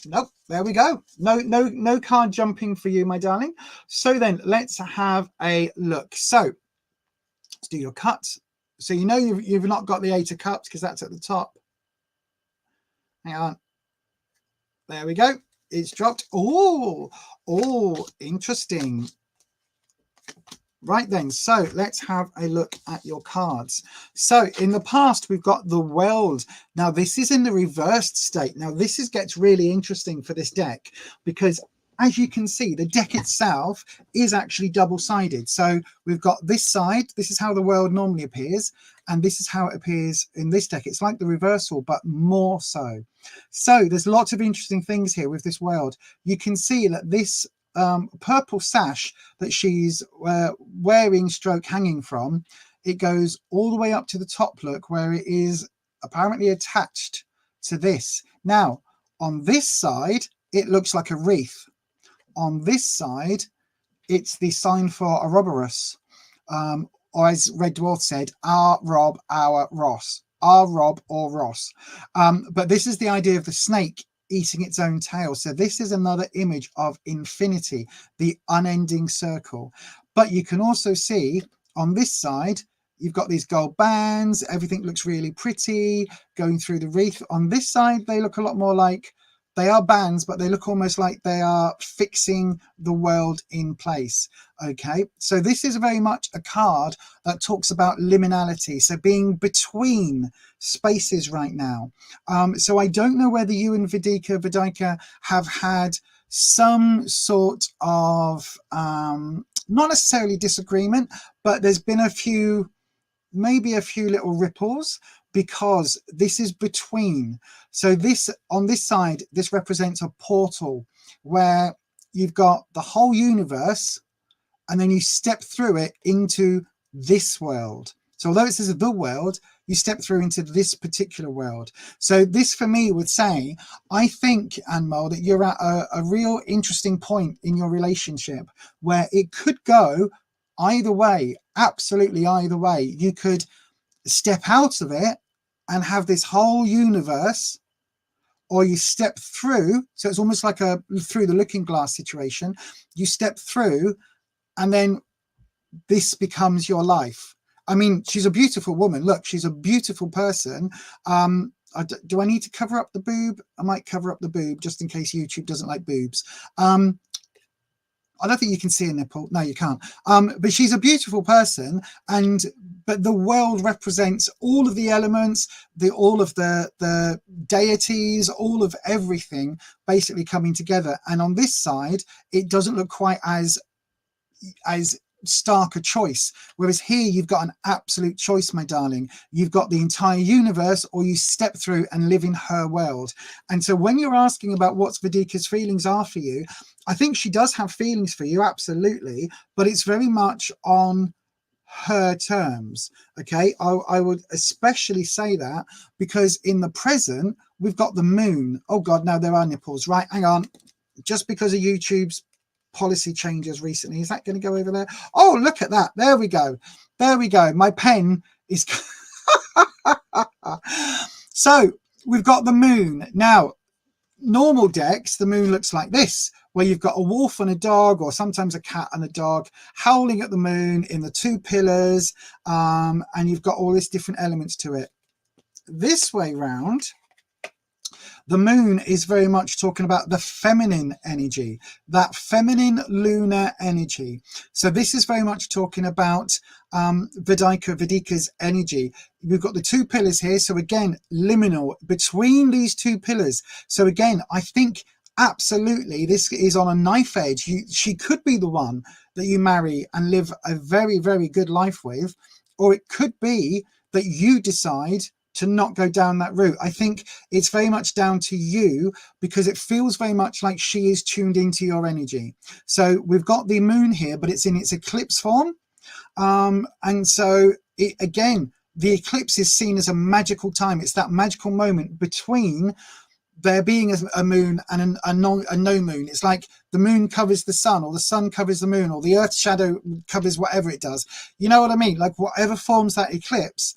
Nope. There we go. No card jumping for you, my darling. So then, let's have a look. So let's do your cuts. So you know you've not got the 8 of cups because that's at the top. Hang on. There we go. It's dropped. Oh, interesting. Right then, so let's have a look at your cards. So in the past, we've got the World. Now this is in the reversed state. Now this gets really interesting for this deck because as you can see, the deck itself is actually double-sided. So we've got this side, this is how the world normally appears, and this is how it appears in this deck. It's like the reversal, but more so. So there's lots of interesting things here with this world. You can see that this purple sash that she's wearing stroke hanging from, it goes all the way up to the top, look, where it is apparently attached to this. Now, on this side, it looks like a wreath. On this side, it's the sign for Ouroboros, or as Red Dwarf said, our Rob, our Ross, our Rob or Ross. But this is the idea of the snake eating its own tail. So this is another image of infinity, the unending circle. But you can also see on this side, you've got these gold bands. Everything looks really pretty going through the wreath. On this side, they look a lot more like, they are bands, but they look almost like they are fixing the world in place. Okay, so this is very much a card that talks about liminality, so being between spaces right now. So I don't know whether you and Vedika have had some sort of, not necessarily disagreement, but there's been a few, maybe a few little ripples, because this is between. So this, on this side, this represents a portal where you've got the whole universe, and then you step through it into this world. So although it says the world, you step through into this particular world. So this for me would say, I think, Anmol, that you're at a real interesting point in your relationship where it could go either way, absolutely either way. You could step out of it and have this whole universe, or you step through. So it's almost like a through the looking glass situation. You step through, and then this becomes your life. I mean, she's a beautiful woman. Look, she's a beautiful person. Do I need to cover up the boob? I might cover up the boob just in case YouTube doesn't like boobs. I don't think you can see a nipple. No, you can't. But she's a beautiful person, but the world represents all of the elements, all of the deities, all of everything basically coming together. And on this side, it doesn't look quite as stark a choice, whereas here you've got an absolute choice, my darling. You've got the entire universe, or you step through and live in her world. And so when you're asking about what Vedika's feelings are for you, I think she does have feelings for you, absolutely, but it's very much on her terms. Okay, I would especially say that because in the present we've got the moon. Oh god, now there are nipples, right? Hang on, just because of YouTube's policy changes recently. Is that going to go over there? Oh, look at that. There we go. There we go. My pen is so we've got the moon. Now, normal decks, the moon looks like this, where you've got a wolf and a dog, or sometimes a cat and a dog, howling at the moon in the two pillars, and you've got all these different elements to it. This way round, the moon is very much talking about the feminine energy, that feminine lunar energy. So this is very much talking about Vedika's energy. We've got the two pillars here. So again, liminal between these two pillars. So again, I think absolutely this is on a knife edge. She could be the one that you marry and live a very, very good life with, or it could be that you decide to not go down that route. I think it's very much down to you, because it feels very much like she is tuned into your energy. So we've got the moon here, but it's in its eclipse form. And so again, the eclipse is seen as a magical time. It's that magical moment between there being a moon and a no moon. It's like the moon covers the sun, or the sun covers the moon, or the earth's shadow covers whatever it does. You know what I mean? Like whatever forms that eclipse,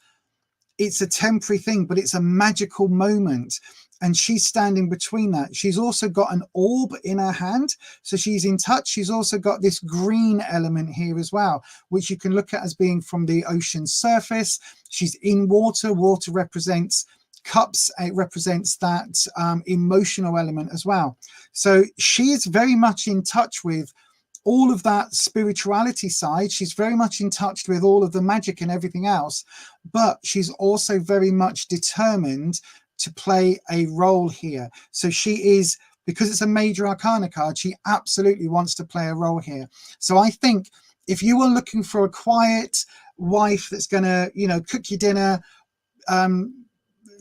it's a temporary thing, but it's a magical moment. And she's standing between that. She's also got an orb in her hand, so she's in touch. She's also got this green element here as well, which you can look at as being from the ocean surface. She's in water. Water represents cups. It represents that emotional element as well. So she is very much in touch with all of that spirituality side. She's very much in touch with all of the magic and everything else, but she's also very much determined to play a role here. So she is because it's a major arcana card, she absolutely wants to play a role here. So I think if you are looking for a quiet wife that's going to, you know, cook your dinner,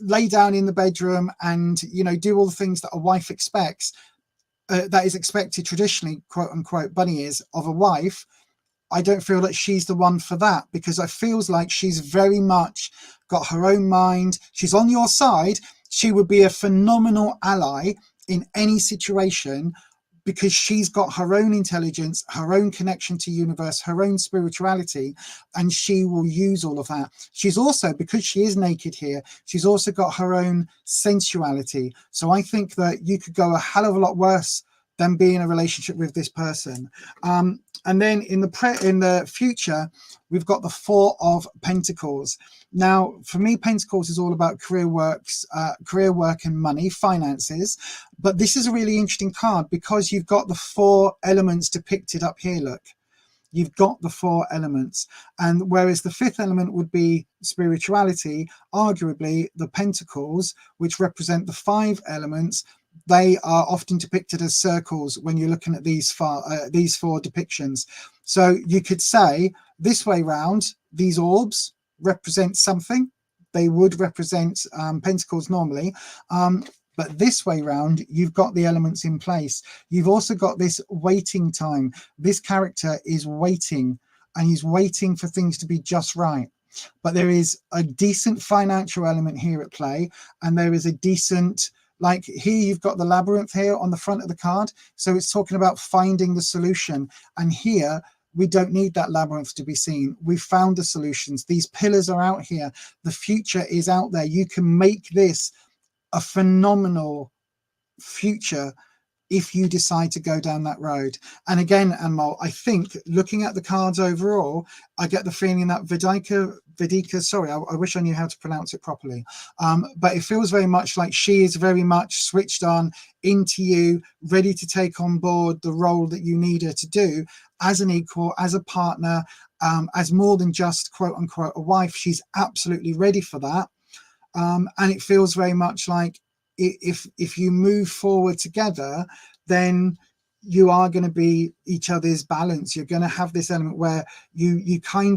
lay down in the bedroom and, you know, do all the things that a wife expects, that is expected traditionally, quote unquote, bunny ears, of a wife, I don't feel that she's the one for that, because it feels like she's very much got her own mind. She's on your side. She would be a phenomenal ally in any situation, because she's got her own intelligence, her own connection to universe, her own spirituality, and she will use all of that. She's also, because she is naked here, she's also got her own sensuality. So I think that you could go a hell of a lot worse than be in a relationship with this person. And then in the future, we've got the Four of Pentacles. Now, for me, Pentacles is all about career work and money, finances. But this is a really interesting card because you've got the four elements depicted up here. Look, you've got the four elements. And whereas the fifth element would be spirituality, arguably the Pentacles, which represent the five elements, they are often depicted as circles when you're looking at these four depictions. So you could say this way round, these orbs represent something. They would represent pentacles normally. But this way round, you've got the elements in place. You've also got this waiting time. This character is waiting, and he's waiting for things to be just right. But there is a decent financial element here at play, and there is a decent, like here you've got the labyrinth here on the front of the card. So it's talking about finding the solution. And here we don't need that labyrinth to be seen. We've found the solutions. These pillars are out here. The future is out there. You can make this a phenomenal future if you decide to go down that road. And again, Anmol, I think looking at the cards overall, I get the feeling that Vedika, sorry, I wish I knew how to pronounce it properly. But it feels very much like she is very much switched on into you, ready to take on board the role that you need her to do as an equal, as a partner, as more than just quote unquote a wife. She's absolutely ready for that. And it feels very much like if you move forward together, then you are going to be each other's balance. You're going to have this element where you bring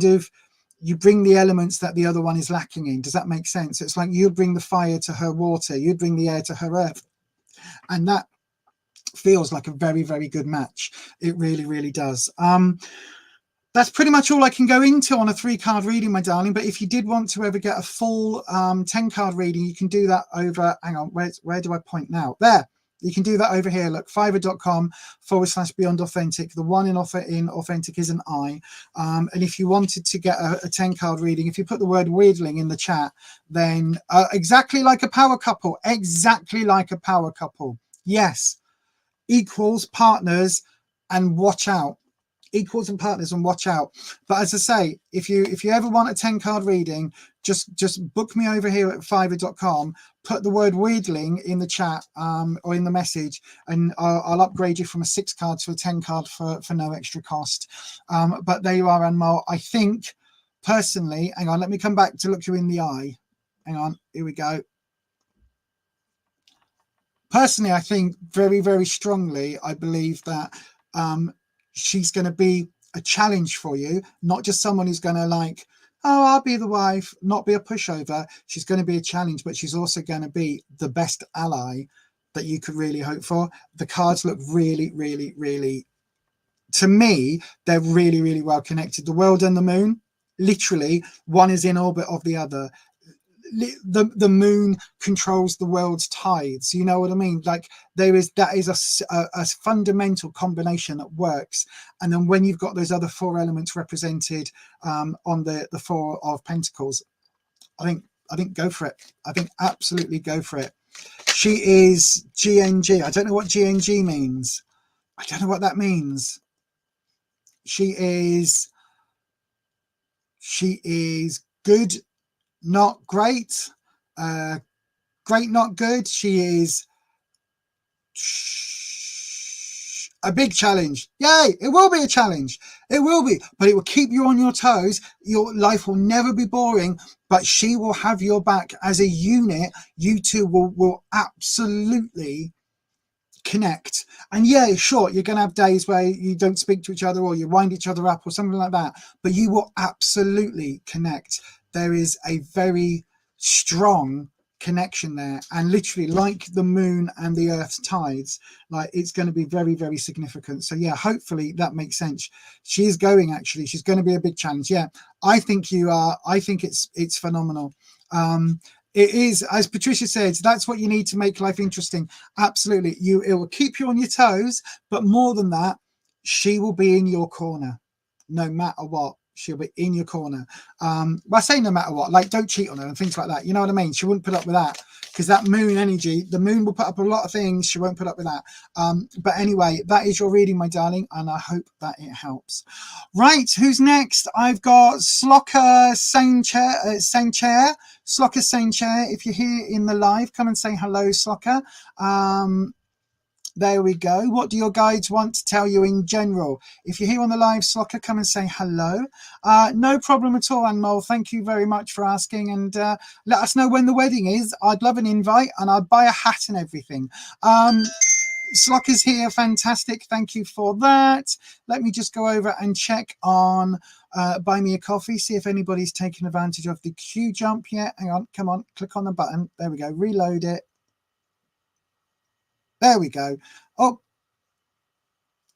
the elements that the other one is lacking in. Does that make sense? It's like you bring the fire to her water, you bring the air to her earth, and that feels like a very, very good match. It really, really does. That's pretty much all I can go into on a 3-card reading, my darling. But if you did want to ever get a full 10-card reading, you can do that over, hang on, where do I point now? There, you can do that over here. Look, fiverr.com/Beyond Authentic. The one in Authentic is an I. And if you wanted to get a 10-card reading, if you put the word weirdling in the chat, then exactly like a power couple, exactly like a power couple. Yes, equals, partners, and watch out. Equals and partners, and watch out. But as I say, if you ever want a 10-card reading, just book me over here at fiverr.com, put the word weirdling in the chat or in the message, and I'll upgrade you from a 6-card to a 10-card for no extra cost. But there you are, Anmol. I think personally, hang on, let me come back to look you in the eye. Hang on, here we go. Personally, I think very, very strongly, I believe that she's going to be a challenge for you, not just someone who's going to like, oh, I'll be the wife, not be a pushover. She's going to be a challenge, but she's also going to be the best ally that you could really hope for. The cards look really, really, really, to me, they're really, really well connected. The world and the moon, literally, one is in orbit of the other. The moon controls the world's tides, you know what I mean? Like that is a fundamental combination that works. And then when you've got those other 4 elements represented on the 4 of Pentacles, I think go for it. I think absolutely go for it. She is GNG. I don't know what GNG means. I don't know what that means. She is good, not great, great, not good. She is a big challenge. Yay, it will be a challenge. It will be, but it will keep you on your toes. Your life will never be boring, but she will have your back as a unit. You two will absolutely connect. And yeah, sure, you're going to have days where you don't speak to each other or you wind each other up or something like that, but you will absolutely connect. There is a very strong connection there, and literally like the moon and the earth's tides, like it's going to be very, very significant. So yeah, hopefully that makes sense. She is going, actually, she's going to be a big challenge. Yeah, I think you are. I think it's phenomenal. It is, as Patricia said, that's what you need to make life interesting. Absolutely. It will keep you on your toes, but more than that, she will be in your corner no matter what. She'll be in your corner. Well, I say no matter what, like don't cheat on her and things like that. You know what I mean? She wouldn't put up with that, because that moon energy, the moon will put up a lot of things. She won't put up with that. But anyway, that is your reading, my darling, and I hope that it helps. Right, who's next? I've got Slloka Saincherr. Slloka Saincherr, if you're here in the live, come and say hello, Slloka. There we go. What do your guides want to tell you in general? If you're here on the live, Slloka, come and say hello. No problem at all, Anmol. Thank you very much for asking, and let us know when the wedding is. I'd love an invite, and I'd buy a hat and everything. Slloka's here. Fantastic. Thank you for that. Let me just go over and check on buy me a coffee, see if anybody's taken advantage of the QJump yet. Hang on. Come on. Click on the button. There we go. Reload it. There we go. Oh,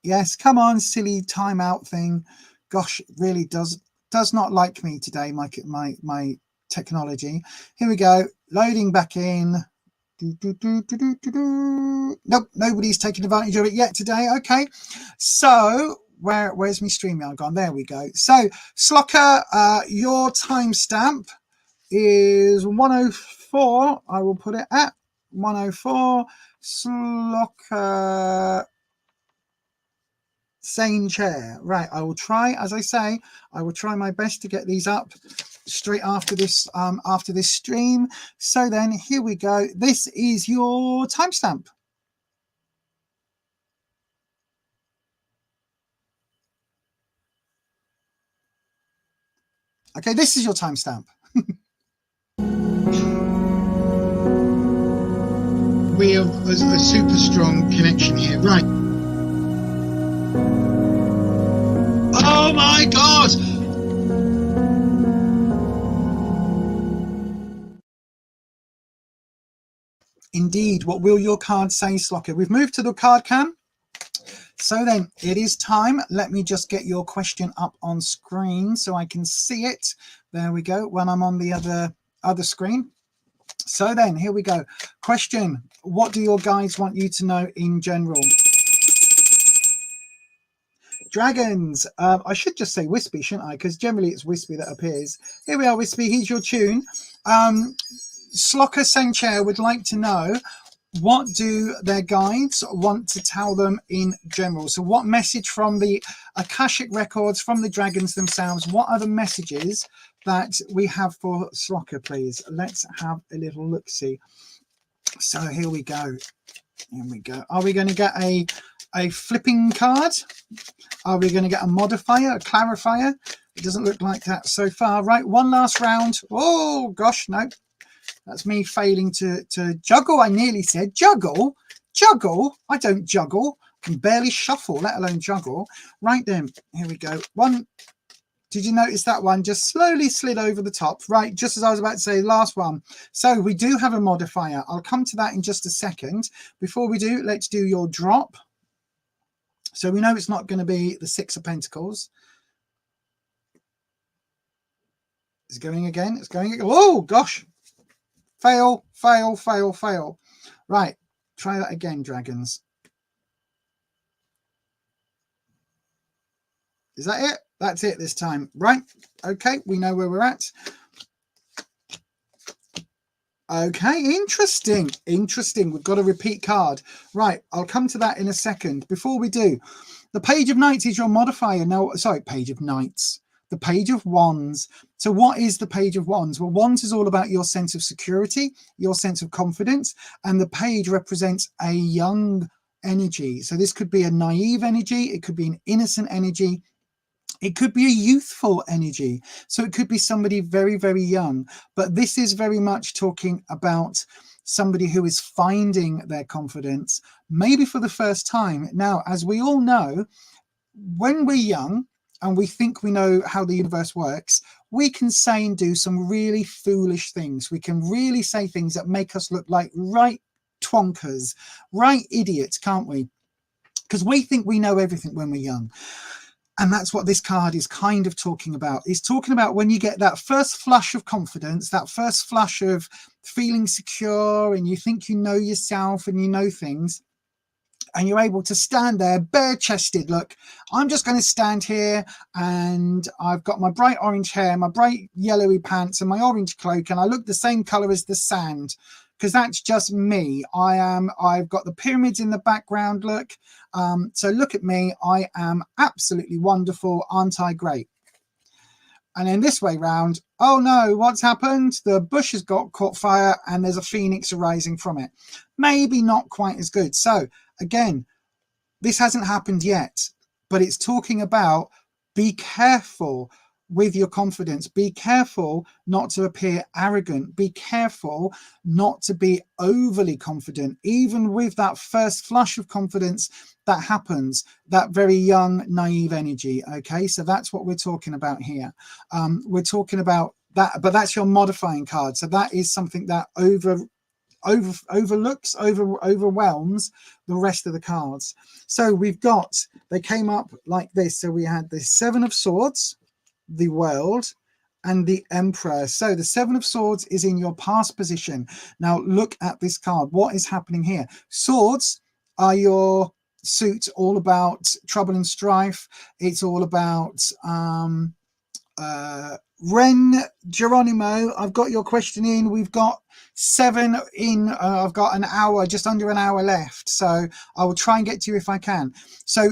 yes. Come on, silly timeout thing. Gosh, it really does not like me today, my technology. Here we go. Loading back in. Nope, nobody's taken advantage of it yet today. Okay. So where's my StreamYard gone? There we go. So Slloka, your timestamp is 104. I will put it at 104. Slloka Saincherr. Right, I will try, as I say, I will try my best to get these up straight after this stream. So then here we go. This is your timestamp. Okay, this is your timestamp. We have a super strong connection here. Right. Oh my God! Indeed. What will your card say, Slloka? We've moved to the card cam. So then it is time. Let me just get your question up on screen so I can see it. There we go. When I'm on the other screen. So then here we go. Question: what do your guides want you to know in general? Dragons. I should just say wispy, shouldn't I? Because generally it's wispy that appears. Here we are, wispy. Here's your tune. Slloka Saincherr would like to know, what do their guides want to tell them in general? So what message from the Akashic records, from the dragons themselves, what are the messages that we have for Slloka, please? Let's have a little look-see. So here we go. Here we go. Are we going to get a flipping card? Are we going to get a modifier, a clarifier? It doesn't look like that so far. Right, one last round. Oh, gosh, no. That's me failing to juggle. I nearly said juggle. Juggle? I don't juggle. I can barely shuffle, let alone juggle. Right then, here we go. One. Did you notice that one just slowly slid over the top? Right, just as I was about to say, last one. So we do have a modifier. I'll come to that in just a second. Before we do, let's do your drop. So we know it's not going to be the Six of Pentacles. It's going again. It's going again. Oh, gosh. Fail, fail, fail, fail. Right, try that again, dragons. Is that it? That's it this time. Right, okay, we know where we're at. Okay, interesting, interesting. We've got a repeat card. Right, I'll come to that in a second. Before we do, the Page of Knights is your modifier. No, sorry, Page of Knights. The Page of Wands. So what is the Page of Wands? Well, Wands is all about your sense of security, your sense of confidence, and the page represents a young energy. So this could be a naive energy, it could be an innocent energy, It could be a youthful energy. So it could be somebody very, very young. But this is very much talking about somebody who is finding their confidence, maybe for the first time. Now, as we all know, when we're young and we think we know how the universe works, we can say and do some really foolish things. We can really say things that make us look like right twonkers, right idiots, can't we? Because we think we know everything when we're young. And that's what this card is kind of talking about. It's talking about when you get that first flush of confidence, that first flush of feeling secure, and you think you know yourself and you know things, and you're able to stand there bare-chested. Look, I'm just going to stand here, and I've got my bright orange hair, my bright yellowy pants, and my orange cloak, and I look the same color as the sand, because that's just me. I've got the pyramids in the background, look. So look at me. I am absolutely wonderful. Aren't I great? And then this way round, oh no, what's happened? The bush has caught fire and there's a phoenix arising from it. Maybe not quite as good. So again, this hasn't happened yet, but it's talking about be careful with your confidence. Be careful not to appear arrogant. Be careful not to be overly confident, even with that first flush of confidence that happens, that very young, naive energy. Okay, so that's what we're talking about here. We're talking about that, but that's your modifying card. So that is something that overwhelms the rest of the cards. So we've got, they came up like this. So we had the Seven of Swords, the World, and the Emperor. So the Seven of Swords is in your past position. Now look at this card. What is happening here? Swords are your suit, all about trouble and strife. It's all about Rwen Geronimo, I've got your question in. We've got 7 in. I've got an hour, just under an hour left. So I will try and get to you if I can. So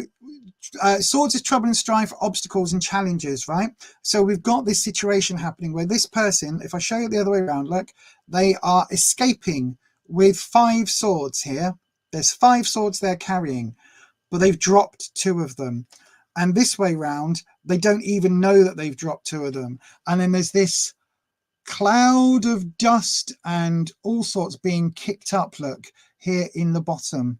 swords is trouble and strife, obstacles and challenges, right? So we've got this situation happening where this person, if I show you the other way around, look, they are escaping with 5 swords here. There's 5 swords they're carrying, but they've dropped 2 of them. And this way round, they don't even know that they've dropped 2 of them. And then there's this cloud of dust and all sorts being kicked up, look, here in the bottom.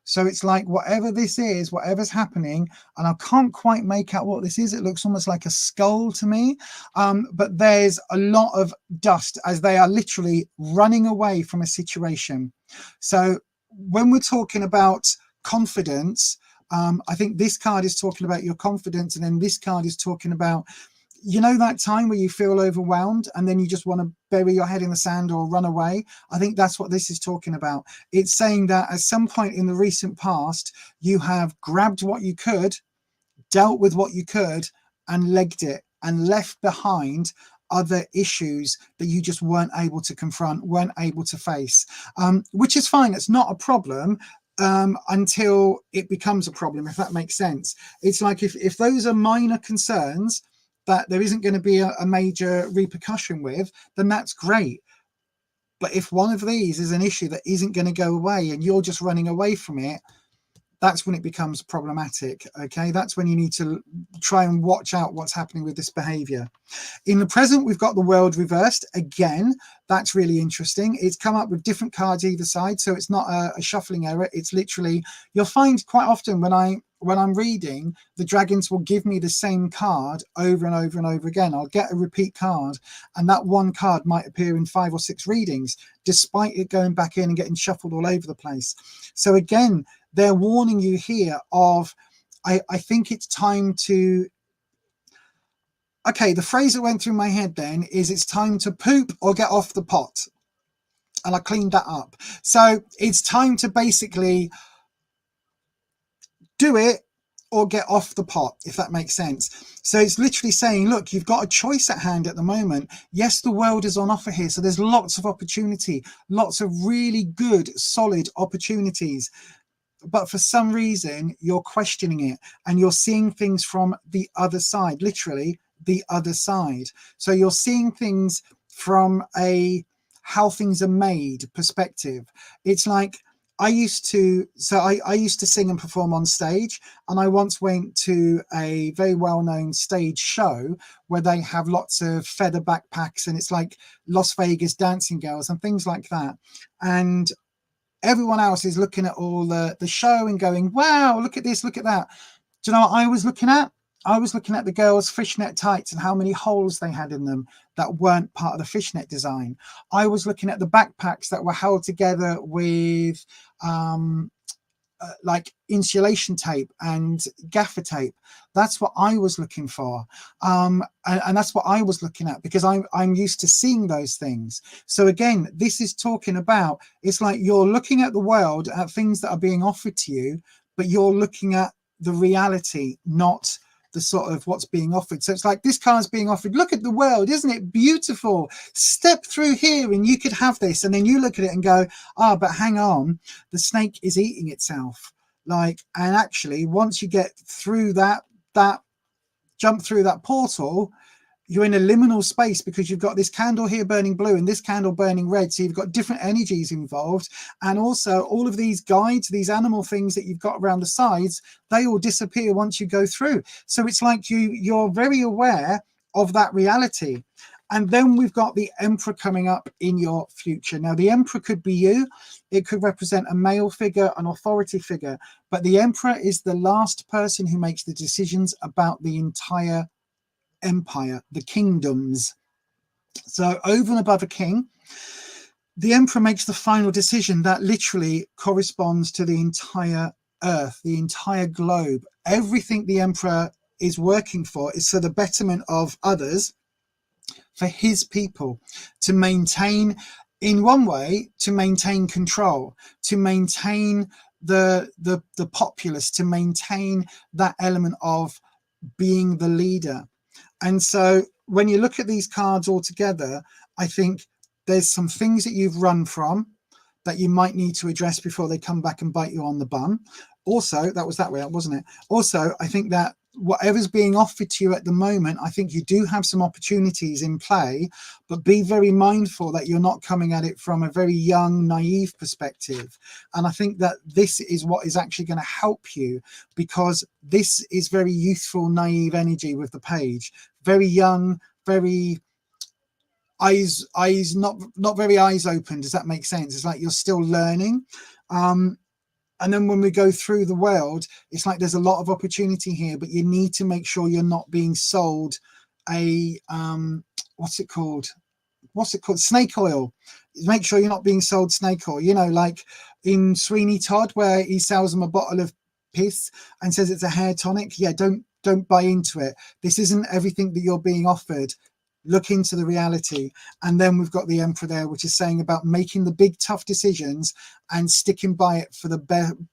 So it's like whatever this is, whatever's happening, and I can't quite make out what this is. It looks almost like a skull to me. But there's a lot of dust as they are literally running away from a situation. So when we're talking about confidence, I think this card is talking about your confidence, and then this card is talking about, you know, that time where you feel overwhelmed and then you just want to bury your head in the sand or run away. I think that's what this is talking about. It's saying that at some point in the recent past, you have grabbed what you could, dealt with what you could, and legged it, and left behind other issues that you just weren't able to confront, weren't able to face, which is fine. It's not a problem until it becomes a problem, if that makes sense. It's like if those are minor concerns that there isn't going to be a major repercussion with, then that's great. But if one of these is an issue that isn't going to go away and you're just running away from it, that's when it becomes problematic. Okay, that's when you need to try and watch out what's happening with this behavior. In the present, we've got the World reversed again. That's really interesting. It's come up with different cards either side, so it's not a shuffling error. It's literally, you'll find quite often when I'm reading, the dragons will give me the same card over and over and over again. I'll get a repeat card, and that one card might appear in 5 or 6 readings, despite it going back in and getting shuffled all over the place. So again, they're warning you here of, I think it's time to, okay, the phrase that went through my head then is it's time to poop or get off the pot. And I cleaned that up. So it's time to basically do it or get off the pot, if that makes sense. So it's literally saying, look, you've got a choice at hand at the moment. Yes, the world is on offer here. So there's lots of opportunity, lots of really good, solid opportunities. But for some reason, you're questioning it and you're seeing things from the other side, literally the other side. So you're seeing things from a how things are made perspective. It's like I used to sing and perform on stage, and I once went to a very well-known stage show where they have lots of feather backpacks, and it's like Las Vegas dancing girls and things like that. And everyone else is looking at all the show and going, wow, look at this, look at that. Do you know what I was looking at? I was looking at the girls' fishnet tights and how many holes they had in them that weren't part of the fishnet design. I was looking at the backpacks that were held together with like insulation tape and gaffer tape. That's what I was looking for. And that's what I was looking at, because I'm used to seeing those things. So again, this is talking about, it's like you're looking at the world, at things that are being offered to you, but you're looking at the reality, not the sort of what's being offered. So it's like, this car is being offered, look at the world, isn't it beautiful, step through here and you could have this. And then you look at it and go, ah, but hang on, the snake is eating itself. Like, and actually once you get through that jump through that portal, you're in a liminal space, because you've got this candle here burning blue and this candle burning red. So you've got different energies involved. And also all of these guides, these animal things that you've got around the sides, they all disappear once you go through. So it's like you're very aware of that reality. And then we've got the Emperor coming up in your future. Now, the Emperor could be you. It could represent a male figure, an authority figure. But the Emperor is the last person who makes the decisions about the entire empire, the kingdoms. So over and above a king, the Emperor makes the final decision that literally corresponds to the entire earth, the entire globe. Everything the Emperor is working for is for the betterment of others, for his people, to maintain, in one way, to maintain control, to maintain the populace, to maintain that element of being the leader. And so when you look at these cards all together, I think there's some things that you've run from that you might need to address before they come back and bite you on the bum. Also, that was that way, wasn't it? Also, I think that whatever's being offered to you at the moment, I think you do have some opportunities in play, but be very mindful that you're not coming at it from a very young, naive perspective. And I think that this is what is actually going to help you, because this is very youthful, naive energy with the page. Very young, very eyes not very eyes open. Does that make sense? It's like you're still learning. And then when we go through the world, it's like there's a lot of opportunity here, but you need to make sure you're not being sold a what's it called, snake oil. Make sure you're not being sold snake oil, you know, like in Sweeney Todd, where he sells them a bottle of piss and says it's a hair tonic. Yeah, don't buy into it. This isn't everything that you're being offered. Look into the reality. And then we've got the Emperor there, which is saying about making the big tough decisions and sticking by it for the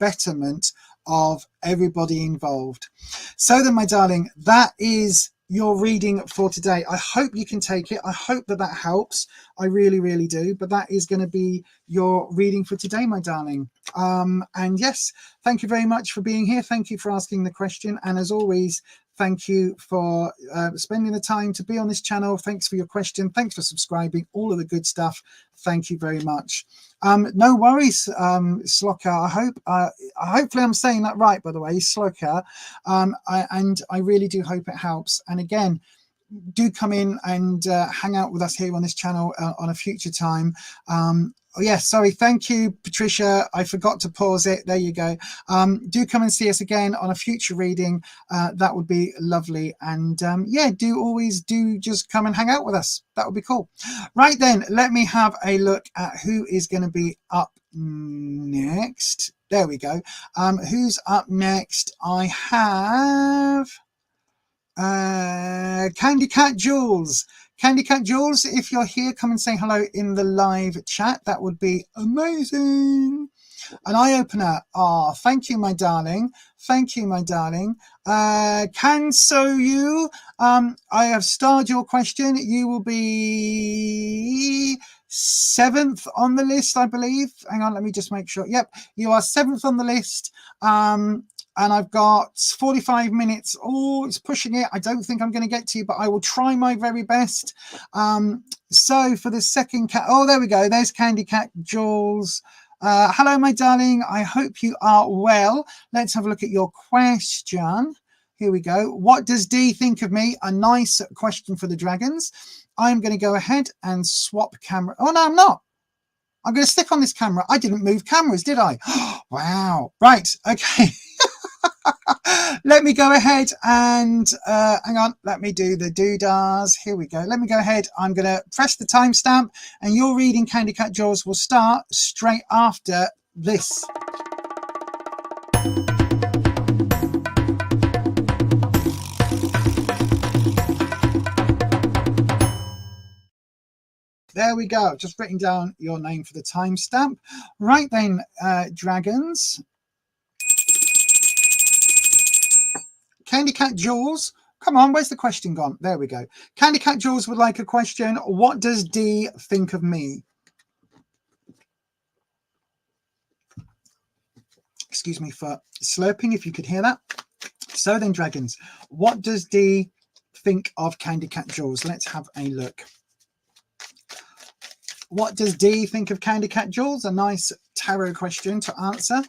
betterment of everybody involved. So then, my darling, that is your reading for today. I hope you can take it. I hope that that helps. I really, really do. But that is going to be your reading for today, my darling. And yes, thank you very much for being here. Thank you for asking the question. And as always, thank you for spending the time to be on this channel. Thanks for your question. Thanks for subscribing. All of the good stuff. Thank you very much. No worries, Slloka. I hope, hopefully I'm saying that right, by the way, Slloka. And I really do hope it helps. And again, do come in and hang out with us here on this channel on a future time. Oh yeah, sorry, thank you, Patricia. I forgot to pause it. There you go. Do come and see us again on a future reading. That would be lovely. And yeah, always just come and hang out with us. That would be cool. Right then, let me have a look at who is going to be up next. There we go. Who's up next? I have Cat Jules. Cat Jules, if you're here, come and say hello in the live chat. That would be amazing. An eye opener. Oh, thank you, my darling. Thank you, my darling. Can so you. I have starred your question. You will be 7th on the list, I believe. Hang on, let me just make sure. Yep, you are 7th on the list. And I've got 45 minutes. Oh, it's pushing it. I don't think I'm going to get to you, but I will try my very best. So for the second cat, oh, there we go. There's Cat Jules. Hello, my darling. I hope you are well. Let's have a look at your question. Here we go. What does D think of me? A nice question for the dragons. I'm going to go ahead and swap camera. Oh, no, I'm not. I'm going to stick on this camera. I didn't move cameras, did I? Wow. Right. Okay. Let me go ahead and hang on. Let me do the doodahs. Here we go. Let me go ahead. I'm going to press the timestamp, and your reading, Candy Cat Jules, will start straight after this. There we go. Just written down your name for the timestamp. Right then, dragons. Candy Cat Jules, come on, where's the question gone? There we go. Candy Cat Jules would like a question. What does D think of me? Excuse me for slurping, if you could hear that. So then, dragons, what does D think of Candy Cat Jules? Let's have a look. What does D think of Candy Cat Jules? A nice tarot question to answer.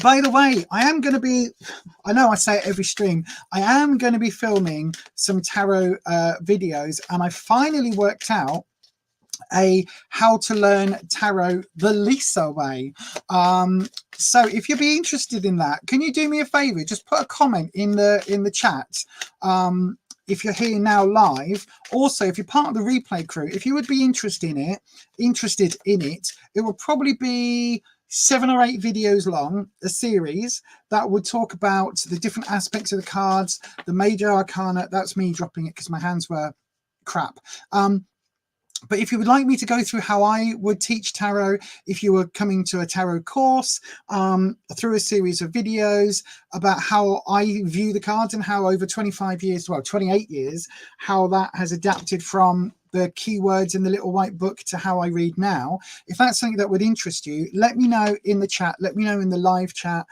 By the way, I am going to be, I know I say it every stream, I am going to be filming some tarot videos, and I finally worked out a how to learn tarot the Lisa way. So if you'd be interested in that, can you do me a favor? Just put a comment in the chat. If you're here now live, also if you're part of the replay crew, if you would be interested in it, it will probably be 7 or 8 videos long, a series that would talk about the different aspects of the cards, the major arcana. That's me dropping it because my hands were crap. But if you would like me to go through how I would teach tarot, if you were coming to a tarot course, through a series of videos about how I view the cards and how over 25 years, well, 28 years, how that has adapted from the keywords in the little white book to how I read now. If that's something that would interest you, let me know in the chat. Let me know in the live chat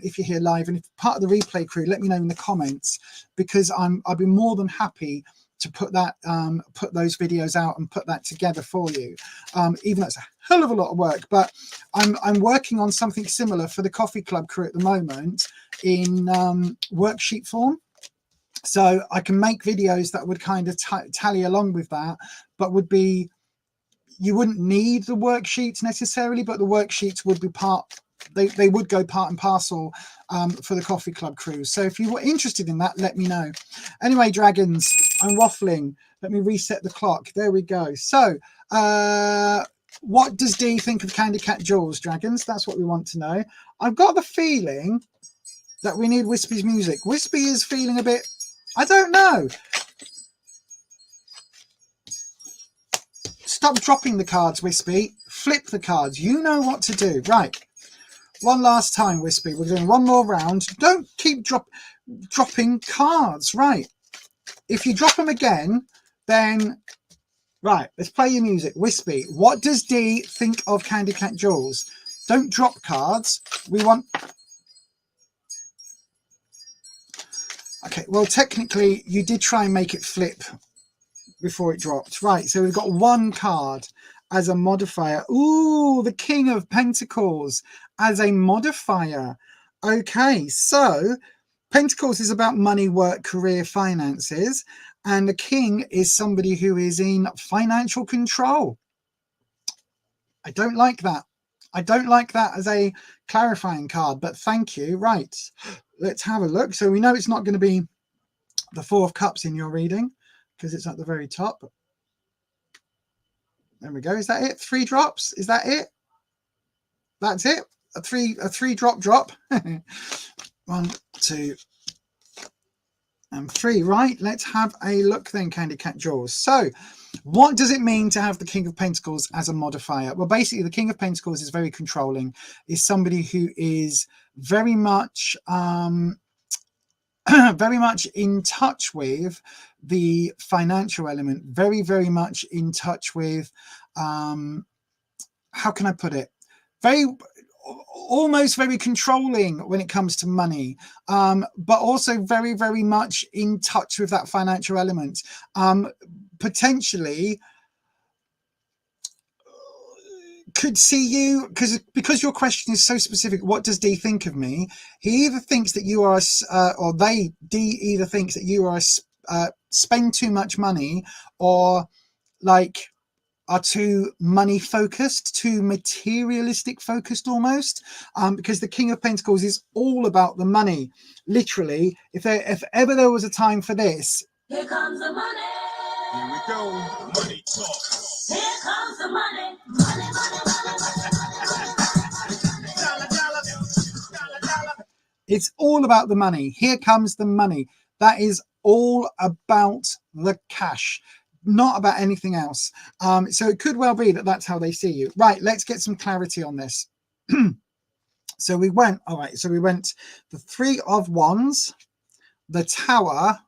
if you're here live. And if part of the replay crew, let me know in the comments, because I'll be more than happy to put that put those videos out and put that together for you, even though it's a hell of a lot of work. But I'm working on something similar for the coffee club crew at the moment in worksheet form, so I can make videos that would kind of tally along with that, but would be, you wouldn't need the worksheets necessarily, but the worksheets would be part, they would go part and parcel for the coffee club crew. So if you were interested in that, let me know. Anyway, dragons, I'm waffling. Let me reset the clock. There we go. So what does D think of Candy Cat Jules, dragons? That's what we want to know. I've got the feeling that we need Wispy's music. Wispy is feeling a bit, I don't know. Stop dropping the cards, Wispy. Flip the cards. You know what to do. Right. One last time, Wispy. We're doing one more round. Don't keep dropping cards. Right. If you drop them again, then... Right. Let's play your music. Wispy, what does D think of Candy Cat Jules? Don't drop cards. We want... Okay. Well, technically, you did try and make it flip before it dropped. Right. So we've got one card as a modifier. Ooh, the King of Pentacles as a modifier. Okay, so Pentacles is about money, work, career, finances, and the King is somebody who is in financial control. I don't like that. I don't like that as a clarifying card, but thank you. Right, let's have a look. So we know it's not going to be the Four of Cups in your reading because it's at the very top. There we go. Is that it? 3 drops? Is that it? That's it. A three drop. 1, 2, and 3. Right. Let's have a look then, Candy Cat Jules. So what does it mean to have the King of Pentacles as a modifier? Well, basically, the King of Pentacles is very controlling, is somebody who is very much very much in touch with the financial element, very much in touch with how can I put it, almost very controlling when it comes to money, but also very much in touch with that financial element, potentially could see you, because your question is so specific. What does D think of me? He either thinks that you are or D either thinks that you are spend too much money, or like are too money focused, too materialistic focused almost, because the King of Pentacles is all about the money. Literally, if ever there was a time for this, here comes the money. Here we go. Money talk. Here comes the money. Money, money, money, money. Dollar, dollar, dollar, dollar. It's all about the money. Here comes the money. That is all about the cash, not about anything else. So it could well be that that's how they see you. Right, let's get some clarity on this. So we went, all right, so we went the Three of Wands, the Tower,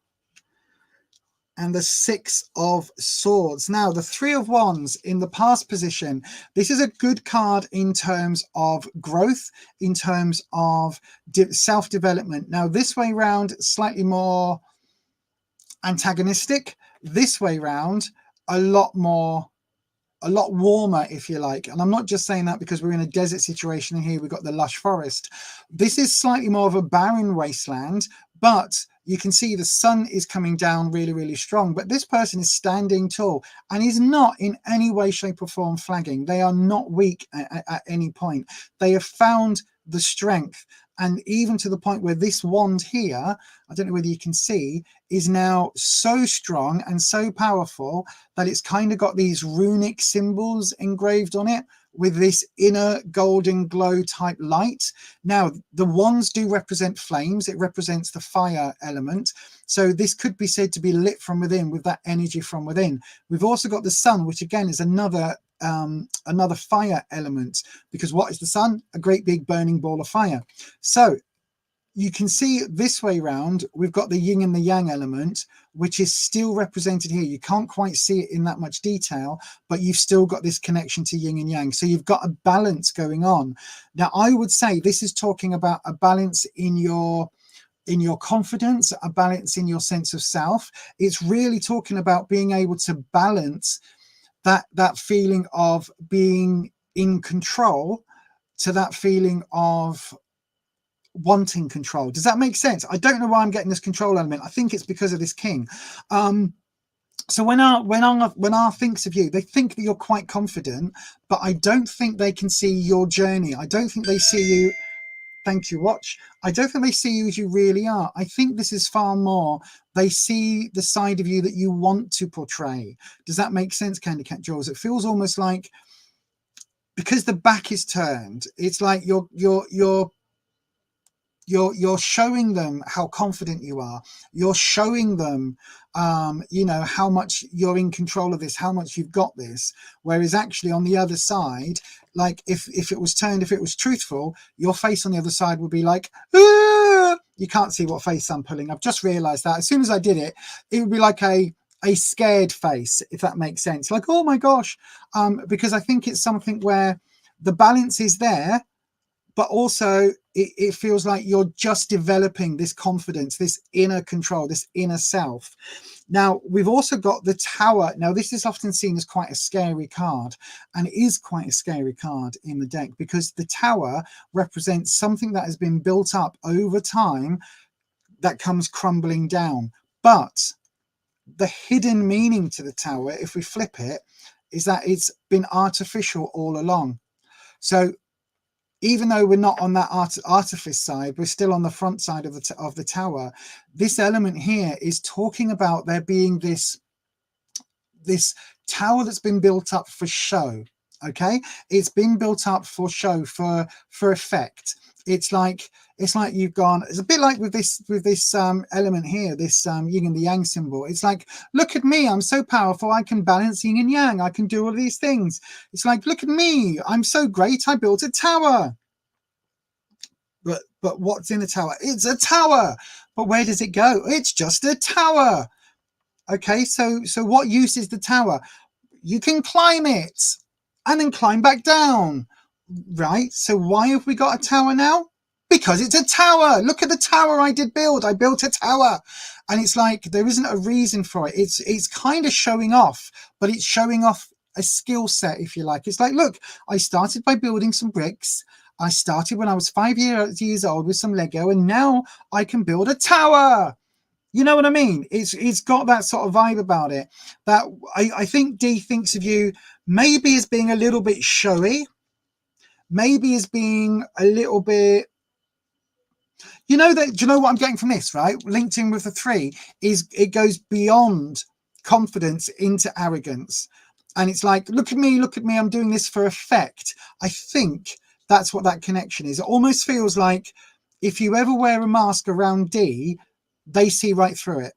and the Six of Swords. Now, the Three of Wands in the past position, this is a good card in terms of growth, in terms of self-development. Now, this way round, slightly more antagonistic. This way round, a lot warmer, if you like. And I'm not just saying that because we're in a desert situation and here we've got the lush forest. This is slightly more of a barren wasteland, but you can see the sun is coming down really, really strong. But this person is standing tall and is not in any way, shape or form flagging. They are not weak at any point. They have found the strength. And even to the point where this wand here, I don't know whether you can see, is now so strong and so powerful that it's kind of got these runic symbols engraved on it with this inner golden glow type light. Now, the wands do represent flames. It represents the fire element. So this could be said to be lit from within with that energy from within. We've also got the sun, which again is another fire element, because what is the sun? A great big burning ball of fire. So you can see this way round, we've got the yin and the yang element, which is still represented here. You can't quite see it in that much detail, but you've still got this connection to yin and yang. So you've got a balance going on. Now, I would say this is talking about a balance in your confidence, a balance in your sense of self. It's really talking about being able to balance that feeling of being in control to that feeling of wanting control. Does that make sense? I don't know why I'm getting this control element. I think it's because of this king. So when R thinks of you, they think that you're quite confident, but I don't think they can see your journey. I don't think they see you. Thank you, Watch. I don't think they see you as you really are. I think this is far more, they see the side of you that you want to portray. Does that make sense, Candy Cat Jules? It feels almost like, because the back is turned, it's like you're showing them how confident you are. You're showing them, you know, how much you're in control of this, how much you've got this. Whereas actually on the other side, like if it was turned, if it was truthful, your face on the other side would be like, ah! You can't see what face I'm pulling. I've just realized that as soon as I did it, it would be like a scared face, if that makes sense. Like, oh my gosh, because I think it's something where the balance is there, but also it feels like you're just developing this confidence, this inner control, this inner self. Now, we've also got the Tower. Now, this is often seen as quite a scary card, and it is quite a scary card in the deck, because the Tower represents something that has been built up over time that comes crumbling down. But the hidden meaning to the Tower, if we flip it, is that it's been artificial all along. So even though we're not on that artifice side, we're still on the front side of the Tower. This element here is talking about there being this tower that's been built up for show. Okay, it's been built up for show, for effect. It's like you've gone. It's a bit like with this element here, this yin and the yang symbol. It's like, look at me, I'm so powerful, I can balance yin and yang, I can do all these things. It's like, look at me, I'm so great, I built a tower. But what's in a tower? It's a tower. But where does it go? It's just a tower. Okay, so what use is the tower? You can climb it and then climb back down, right? So why have we got a tower now? Because it's a tower. Look at the tower I did build. I built a tower. And it's like, there isn't a reason for it. It's kind of showing off, but it's showing off a skill set, if you like. It's like, look, I started by building some bricks. I started when I was 5 years old with some Lego, and now I can build a tower. You know what I mean? It's got that sort of vibe about it. That I think Dee thinks of you maybe as being a little bit showy, maybe as being a little bit, you know, that, do you know what I'm getting from this, right? Linked in with the 3 is it goes beyond confidence into arrogance. And it's like, look at me, I'm doing this for effect. I think that's what that connection is. It almost feels like if you ever wear a mask around Dee, they see right through it.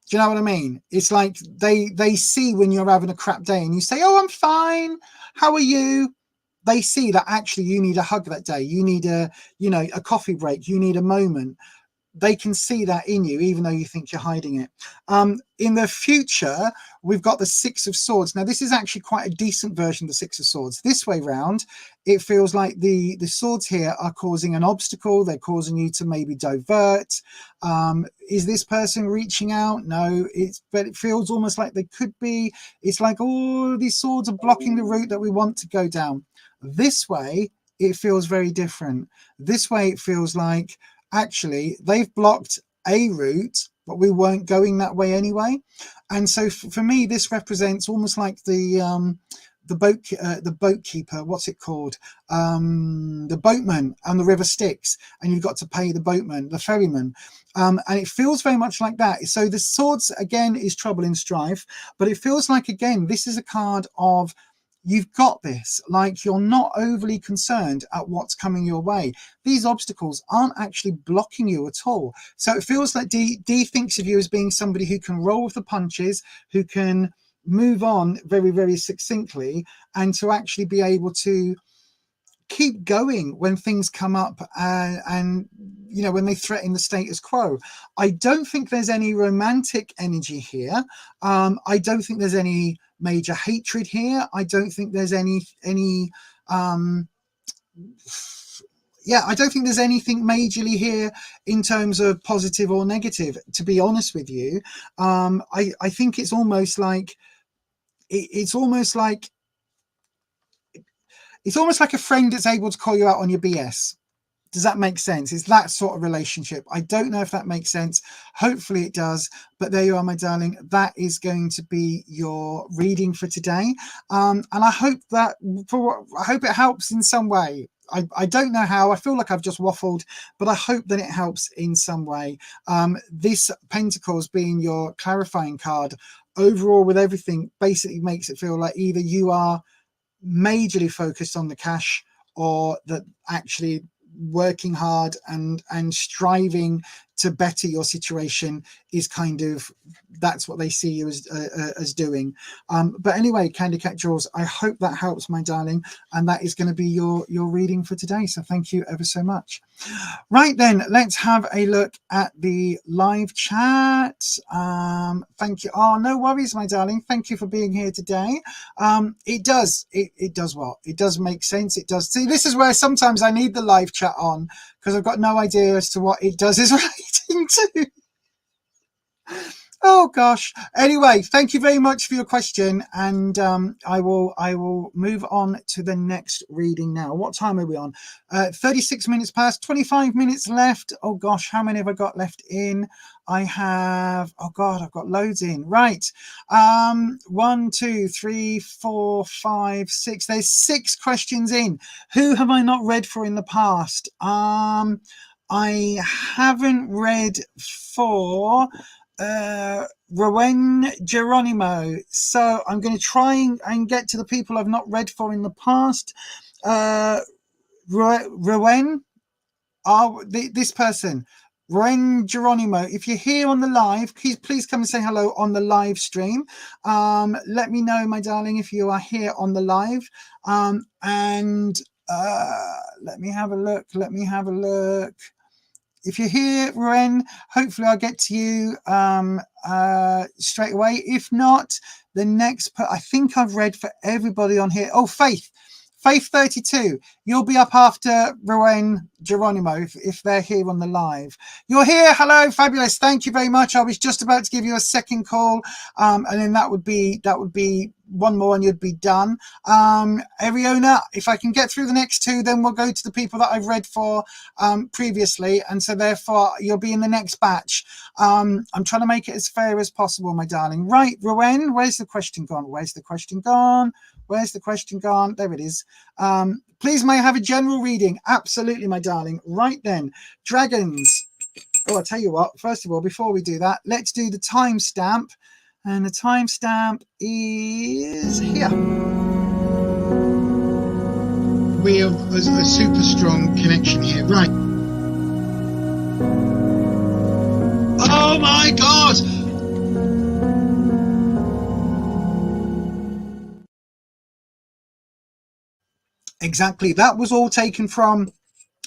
Do you know what I mean? It's like they see when you're having a crap day and you say, oh, I'm fine. How are you? They see that actually you need a hug that day. You need a coffee break. You need a moment. They can see that in you, even though you think you're hiding it. In the future, we've got the 6 of Swords. Now, this is actually quite a decent version of the 6 of Swords. This way round, it feels like the swords here are causing an obstacle. They're causing you to maybe divert. Is this person reaching out? No, but it feels almost like they could be. It's like, oh, these swords are blocking the route that we want to go down. This way, it feels very different. This way, it feels like, actually, they've blocked a route, but we weren't going that way anyway. And so for me, this represents almost like the boat keeper, what's it called? The boatman on the River Styx, and you've got to pay the boatman, the ferryman. And it feels very much like that. So the Swords, again, is trouble and strife, but it feels like, again, this is a card of, you've got this, like you're not overly concerned at what's coming your way. These obstacles aren't actually blocking you at all. So it feels like Dee thinks of you as being somebody who can roll with the punches, who can move on very, very succinctly, and to actually be able to keep going when things come up and you know, when they threaten the status quo. I don't think there's any romantic energy here. I don't think there's any major hatred here. I don't think there's I don't think there's anything majorly here in terms of positive or negative, to be honest with you. I think it's almost like it's almost like a friend that's able to call you out on your BS. Does that make sense? It's that sort of relationship. I don't know if that makes sense. Hopefully it does. But there you are, my darling. That is going to be your reading for today. And I hope it helps in some way. I don't know how. I feel like I've just waffled, but I hope that it helps in some way. This Pentacles being your clarifying card overall with everything basically makes it feel like either you are majorly focused on the cash, or that actually working hard and striving to better your situation is kind of, that's what they see you as doing. But anyway, Candy Cat Jules, I hope that helps, my darling, and that is going to be your reading for today. So thank you ever so much. Right then, let's have a look at the live chat. Thank you. Oh, no worries, my darling. Thank you for being here today. It does what? It does make sense. It does. See, this is where sometimes I need the live chat on, because I've got no idea as to what it does is relating to. Oh gosh. Anyway, thank you very much for your question, and I will move on to the next reading now. What time are we on? 36 minutes past, 25 minutes left. Oh gosh, how many have I got left in? I have, oh god, I've got loads in. Right. 1, 2, 3, 4, 5, 6. There's 6 questions in. Who have I not read for in the past? I haven't read for Rwen Geronimo, so I'm going to try and get to the people I've not read for in the past. Rwen, this person, Rwen Geronimo, if you're here on the live, please come and say hello on the live stream. Let me know, my darling, if you are here on the live. And let me have a look. If you're here, Rwen, hopefully I'll get to you straight away. If not, the next, I think I've read for everybody on here. Oh, Faith 32. You'll be up after Rwen Geronimo if they're here on the live. You're here. Hello, fabulous. Thank you very much. I was just about to give you a second call, and then that would be one more and you'd be done. Ariona, if I can get through the next two, then we'll go to the people that I've read for previously, and so therefore you'll be in the next batch. I'm trying to make it as fair as possible, my darling. Right, Rwen, where's the question gone? Where's the question gone? Where's the question gone? There it is. Please may I have a general reading? Absolutely, my darling. Right then, dragons. Oh, I'll tell you what, first of all, before we do that, let's do the timestamp. And the timestamp is here. We have a super strong connection here. Right. Oh my God! Exactly. That was all taken from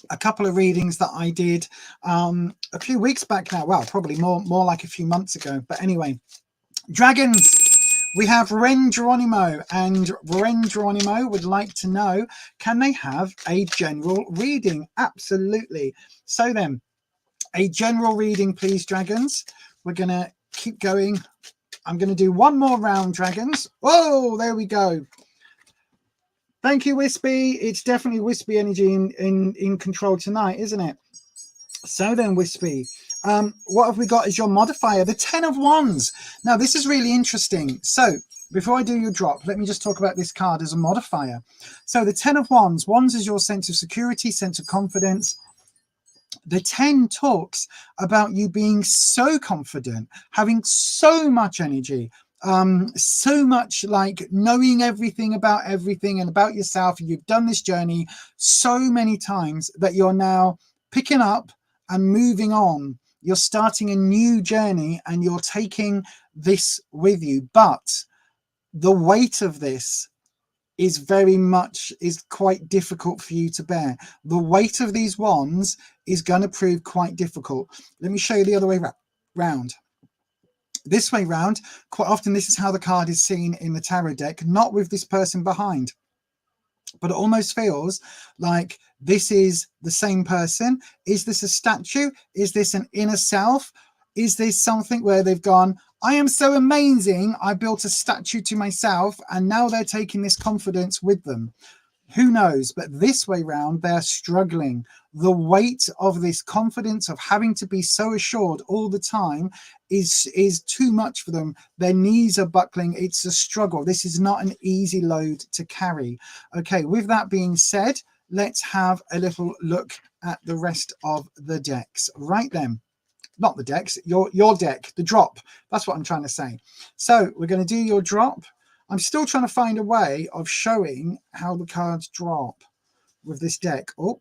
a couple of readings that I did a few weeks back now. Well, probably more like a few months ago. But anyway, dragons. We have Rwen Geronimo, and Rwen Geronimo would like to know, can they have a general reading? Absolutely. So then, a general reading, please, dragons. We're going to keep going. I'm going to do one more round, dragons. Oh, there we go. Thank you, Wispy. It's definitely Wispy energy in control tonight, isn't it? So then, Wispy, what have we got as your modifier? The 10 of Wands. Now, this is really interesting. So before I do your drop, let me just talk about this card as a modifier. So the 10 of Wands. Wands is your sense of security, sense of confidence. The 10 talks about you being so confident, having so much energy, so much like knowing everything and about yourself. You've done this journey so many times that you're now picking up and moving on. You're starting a new journey and you're taking this with you. But the weight of this is quite difficult for you to bear. The weight of these wands is going to prove quite difficult. Let me show you the other way round. This way round, quite often this is how the card is seen in the tarot deck, not with this person behind. But it almost feels like this is the same person. Is this a statue? Is this an inner self? Is this something where they've gone, I am so amazing, I built a statue to myself, and now they're taking this confidence with them? Who knows? But this way round, they're struggling. The weight of this confidence of having to be so assured all the time is too much for them. Their knees are buckling. It's a struggle. This is not an easy load to carry. Okay, with that being said, let's have a little look at the rest of the decks. Right then. Not the decks, your deck, the drop. That's what I'm trying to say. So we're going to do your drop. I'm still trying to find a way of showing how the cards drop with this deck. Oh,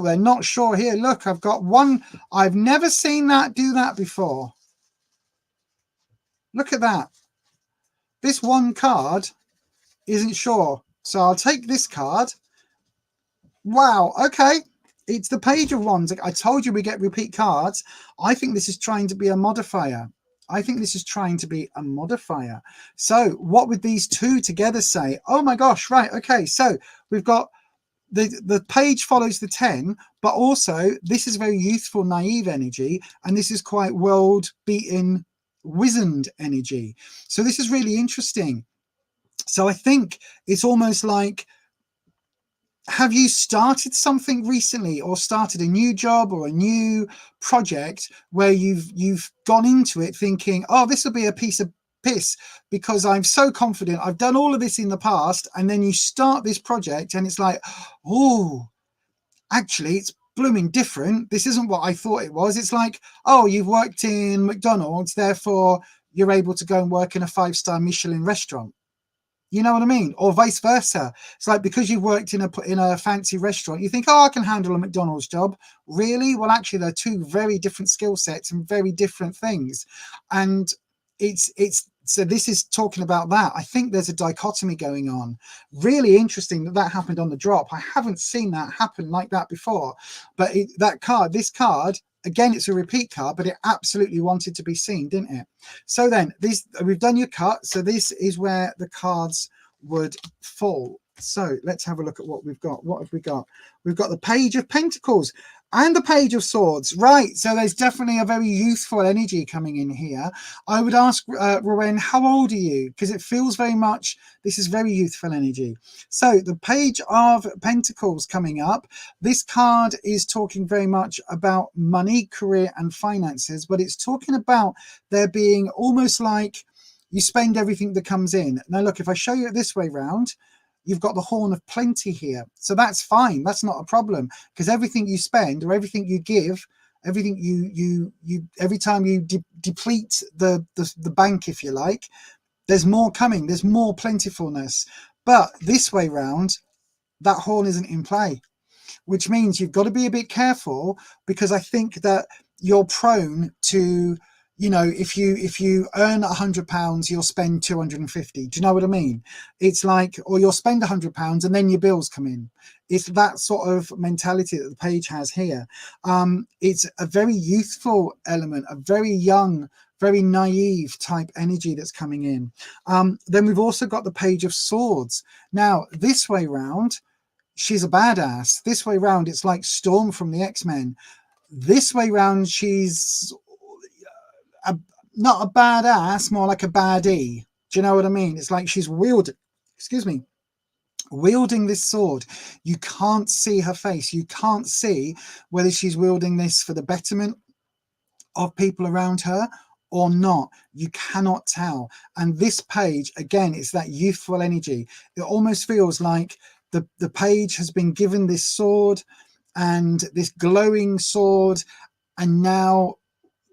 they're not sure here. Look, I've got one. I've never seen that do that before. Look at that. This one card isn't sure. So I'll take this card. Wow. Okay. It's the Page of Wands. I told you we get repeat cards. I think this is trying to be a modifier. So what would these two together say? Oh my gosh, right. Okay, so we've got the page follows the 10, but also this is very youthful, naive energy, and this is quite world-beaten, wizened energy. So this is really interesting. So I think it's almost like, have you started something recently, or started a new job or a new project where you've gone into it thinking, oh, this will be a piece of piss because I'm so confident, I've done all of this in the past, and then you start this project and it's like, oh, actually it's blooming different. This isn't what I thought it was. It's like, oh, you've worked in McDonald's, therefore you're able to go and work in a 5-star Michelin restaurant. You know what I mean? Or vice versa. It's like, because you've worked in a fancy restaurant, you think, oh, I can handle a McDonald's job. Really? Well, actually, they're two very different skill sets and very different things. And so this is talking about that. I think there's a dichotomy going on. Really interesting that happened on the drop. I haven't seen that happen like that before. But this card, again, it's a repeat card, but it absolutely wanted to be seen, didn't it? So then we've done your cut. So this is where the cards would fall. So let's have a look at what we've got. What have we got? We've got the Page of Pentacles and the Page of Swords. Right, so there's definitely a very youthful energy coming in here. I would ask Rwen, how old are you? Because it feels very much, this is very youthful energy. So the Page of Pentacles coming up. This card is talking very much about money, career and finances, but it's talking about there being almost like you spend everything that comes in. Now look, if I show you it this way round, you've got the Horn of Plenty here. So that's fine. That's not a problem, because everything you spend or everything you give, everything every time you deplete the bank, if you like, there's more coming. There's more plentifulness. But this way round, that horn isn't in play, which means you've got to be a bit careful, because I think that you're prone to, you know, if you earn £100, you'll spend 250. Do you know what I mean? It's like, or you'll spend £100 and then your bills come in. It's that sort of mentality that the page has here. It's a very youthful element, a very young, very naive type energy that's coming in. Then we've also got the Page of Swords. Now, this way round, she's a badass. This way round, it's like Storm from the X-Men. This way round, she's not a badass, more like a baddie. Do you know what I mean? It's like she's wielding this sword. You can't see her face. You can't see whether she's wielding this for the betterment of people around her or not. You cannot tell. And this page, again, it's that youthful energy. It almost feels like the page has been given this sword and this glowing sword, and now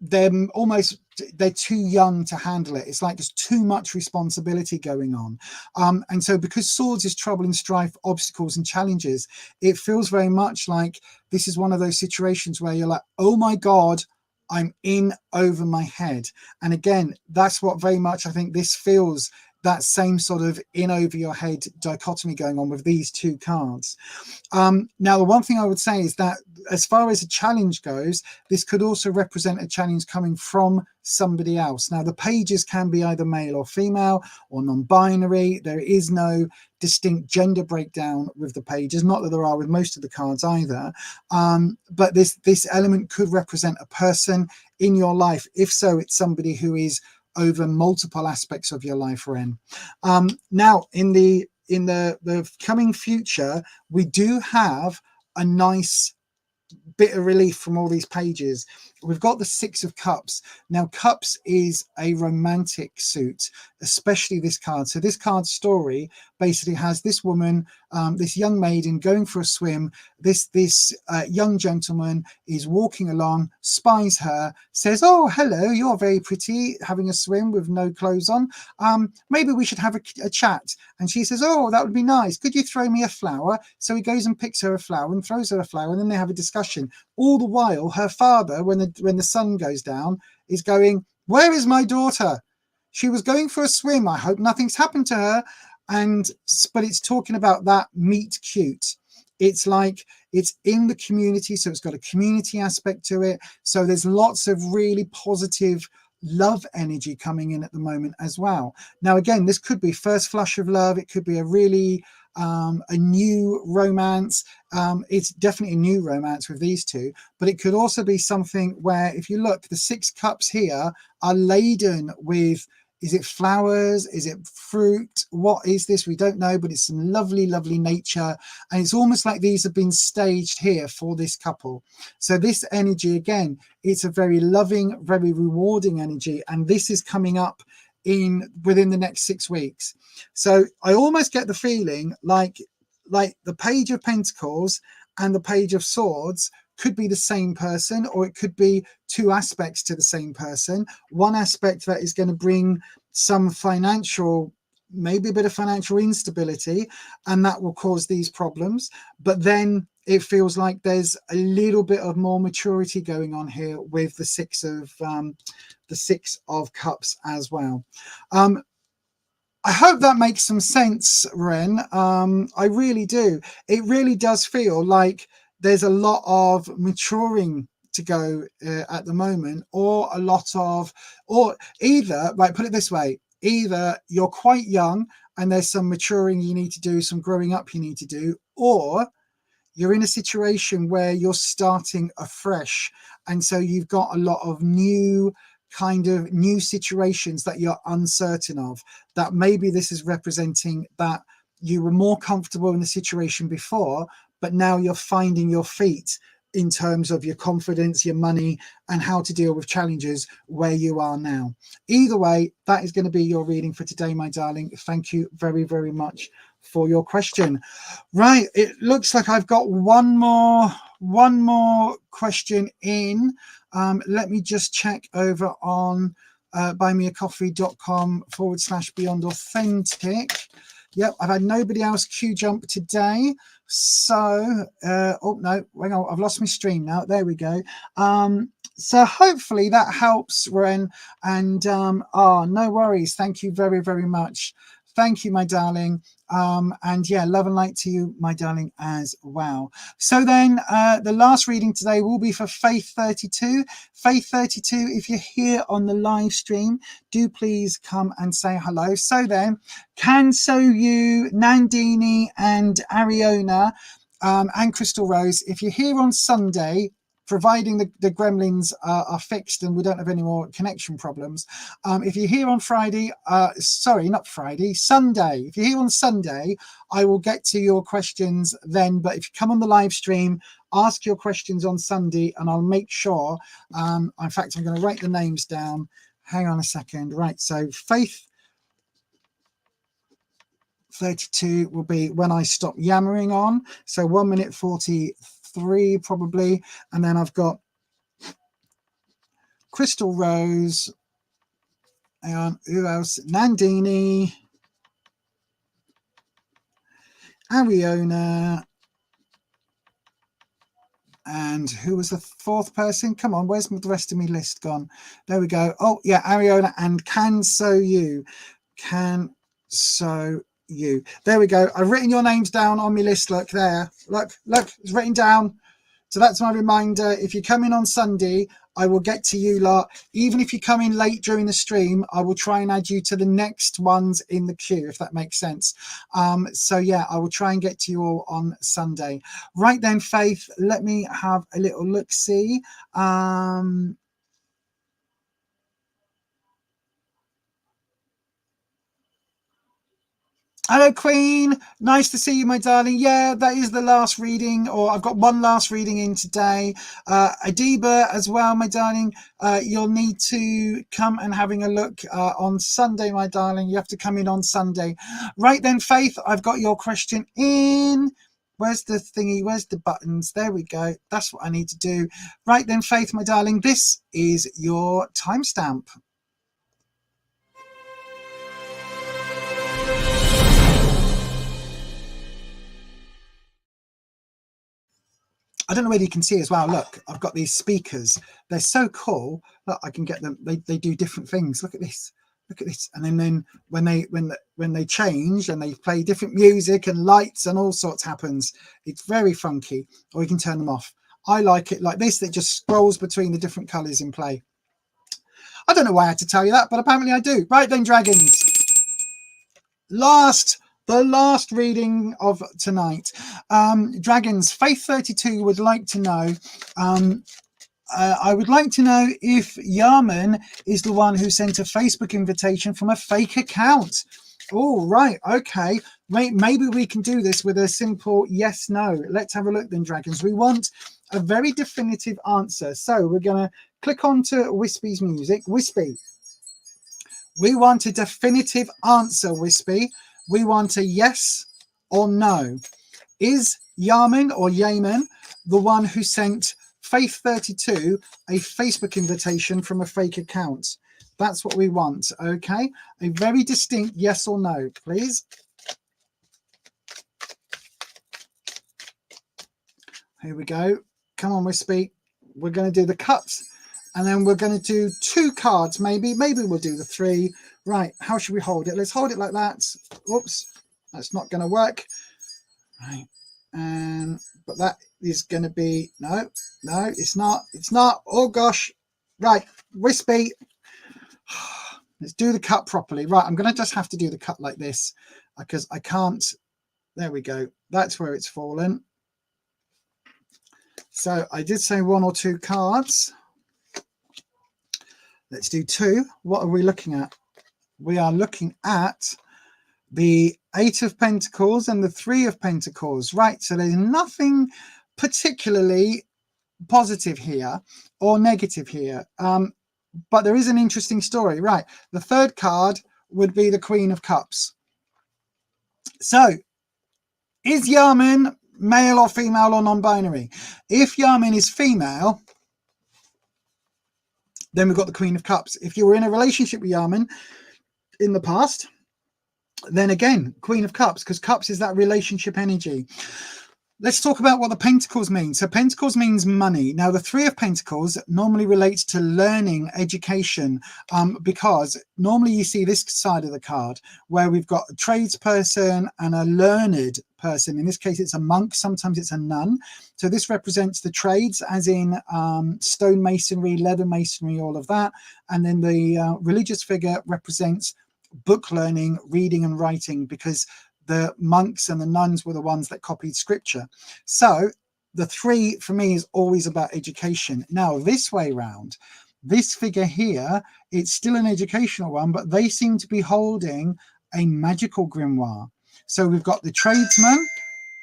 they're too young to handle it. It's like there's too much responsibility going on. And so because swords is trouble and strife, obstacles and challenges, it feels very much like this is one of those situations where you're like, oh my God, I'm in over my head. And again, that's what very much I think this feels, that same sort of in over your head dichotomy going on with these two cards. Now, the one thing I would say is that as far as a challenge goes, this could also represent a challenge coming from somebody else. Now, the pages can be either male or female or non-binary. There is no distinct gender breakdown with the pages, not that there are with most of the cards either. But this element could represent a person in your life. If so, it's somebody who is over multiple aspects of your life, Ren. Now, in the coming future, we do have a nice bit of relief from all these pages. We've got the Six of Cups. Now, Cups is a romantic suit, especially this card. So this card's story basically has this woman, this young maiden going for a swim. This young gentleman is walking along, spies her, says, oh, hello, you're very pretty, having a swim with no clothes on. Maybe we should have a chat. And she says, oh, that would be nice. Could you throw me a flower? So he goes and picks her a flower and throws her a flower, and then they have a discussion. All the while, her father, when the sun goes down, is going, where is my daughter? She was going for a swim. I hope nothing's happened to her. But it's talking about that meet cute. It's like it's in the community, so it's got a community aspect to it. So there's lots of really positive love energy coming in at the moment as well. Now, again, this could be first flush of love. It could be a really a new romance. It's definitely a new romance with these two, but it could also be something where, if you look, the Six Cups here are laden with, is it flowers? Is it fruit? What is this? We don't know, but it's some lovely, lovely nature. And it's almost like these have been staged here for this couple. So this energy, again, it's a very loving, very rewarding energy. And this is coming up within the next 6 weeks. So I almost get the feeling like the Page of Pentacles and the Page of Swords could be the same person, or it could be two aspects to the same person. One aspect that is going to bring some financial, maybe a bit of financial instability, and that will cause these problems. But then it feels like there's a little bit of more maturity going on here with the Six of Cups as well. I hope that makes some sense, Ren. I really do. It really does feel like there's a lot of maturing to go at the moment, or a lot of, or either, like, put it this way, either you're quite young and there's some maturing you need to do, some growing up you need to do, or you're in a situation where you're starting afresh, and so you've got a lot of new situations that you're uncertain of, that maybe this is representing that you were more comfortable in the situation before, but now you're finding your feet in terms of your confidence, your money, and how to deal with challenges where you are now. Either way, that is going to be your reading for today, my darling. Thank you very, very much for your question. Right, it looks like I've got one more question in. Let me just check over on buymeacoffee.com/beyond authentic. Yep, I've had nobody else QJump today. So, oh no, hang on, I've lost my stream now. There we go. So hopefully that helps, Rwen. And no worries. Thank you very, very much. Thank you, my darling. And yeah, love and light to you, my darling, as well. So then the last reading today will be for Faith32. Faith32, if you're here on the live stream, do please come and say hello. So then, So You, Nandini and Ariona and Crystal Rose, if you're here on Sunday, providing the gremlins are fixed and we don't have any more connection problems. If you're here on Friday, sorry, not Friday, Sunday. If you're here on Sunday, I will get to your questions then. But if you come on the live stream, ask your questions on Sunday and I'll make sure. In fact, I'm going to write the names down. Hang on a second. Right, so Faith 32 will be when I stop yammering on. So 1 minute 43 probably, and then I've got Crystal Rose, hang on, who else? Nandini, Ariona, and who was the fourth person? Come on, where's the rest of my list gone? There we go. Oh yeah, Ariona and So You. So You. There we go. I've written your names down on my list. Look there. Look, it's written down. So that's my reminder. If you come in on Sunday, I will get to you lot. Even if you come in late during the stream, I will try and add you to the next ones in the queue, if that makes sense. So yeah, I will try and get to you all on Sunday. Right then, Faith, let me have a little look-see. Hello, Queen. Nice to see you, my darling. Yeah, that is the last reading, or I've got one last reading in today. Adiba as well, my darling. You'll need to come and having a look on Sunday, my darling. You have to come in on Sunday. Right then, Faith, I've got your question in. Where's the thingy? Where's the buttons? There we go. That's what I need to do. Right then, Faith, my darling, this is your timestamp. I don't know whether you can see as well. Look, I've got these speakers. They're so cool. Look, I can get them. They do different things. Look at this. Look at this. And then when they change and they play different music and lights and all sorts happens. It's very funky. Or you can turn them off. I like it like this. That just scrolls between the different colours in play. I don't know why I had to tell you that, but apparently I do. Right then, dragons. The last reading of tonight. Dragons, Faith 32 would like to know, I would like to know if Yarman is the one who sent a Facebook invitation from a fake account. Oh, right. Okay. Maybe we can do this with a simple yes, no. Let's have a look then, dragons. We want a very definitive answer. So we're going to click on to Wispy's music. Wispy, we want a definitive answer, Wispy. We want a yes or no. Is Yarman or Yaman the one who sent Faith 32 a Facebook invitation from a fake account? That's what we want, okay? A very distinct yes or no, please. Here we go. Come on, Wispy. We're going to do the cuts, and then we're going to do 2 cards, maybe. Maybe we'll do the 3. Right, how should we hold it? Let's hold it like that. Oops, that's not going to work. Right, but that is going to be, no, it's not. Oh, gosh. Right, Wispy. Let's do the cut properly. Right, I'm going to just have to do the cut like this. because I can't. There we go. That's where it's fallen. So I did say 1 or 2 cards. Let's do 2. What are we looking at? We are looking at the 8 of Pentacles and the 3 of Pentacles. Right, so there's nothing particularly positive here or negative here. But there is an interesting story. Right, the 3rd card would be the Queen of Cups. So, is Yaman male or female or non-binary? If Yaman is female, then we've got the Queen of Cups. If you were in a relationship with Yaman in the past, then again, Queen of Cups, because Cups is that relationship energy. Let's talk about what the Pentacles mean. So Pentacles means money. Now, the 3 of Pentacles normally relates to learning, education, because normally you see this side of the card where we've got a tradesperson and a learned person. In this case, it's a monk. Sometimes it's a nun. So this represents the trades, as in stone masonry, leather masonry, all of that. And then the religious figure represents book learning, reading and writing, because the monks and the nuns were the ones that copied scripture. So the 3 for me is always about education. Now this way round, this figure here, it's still an educational one, but they seem to be holding a magical grimoire. So we've got the tradesman,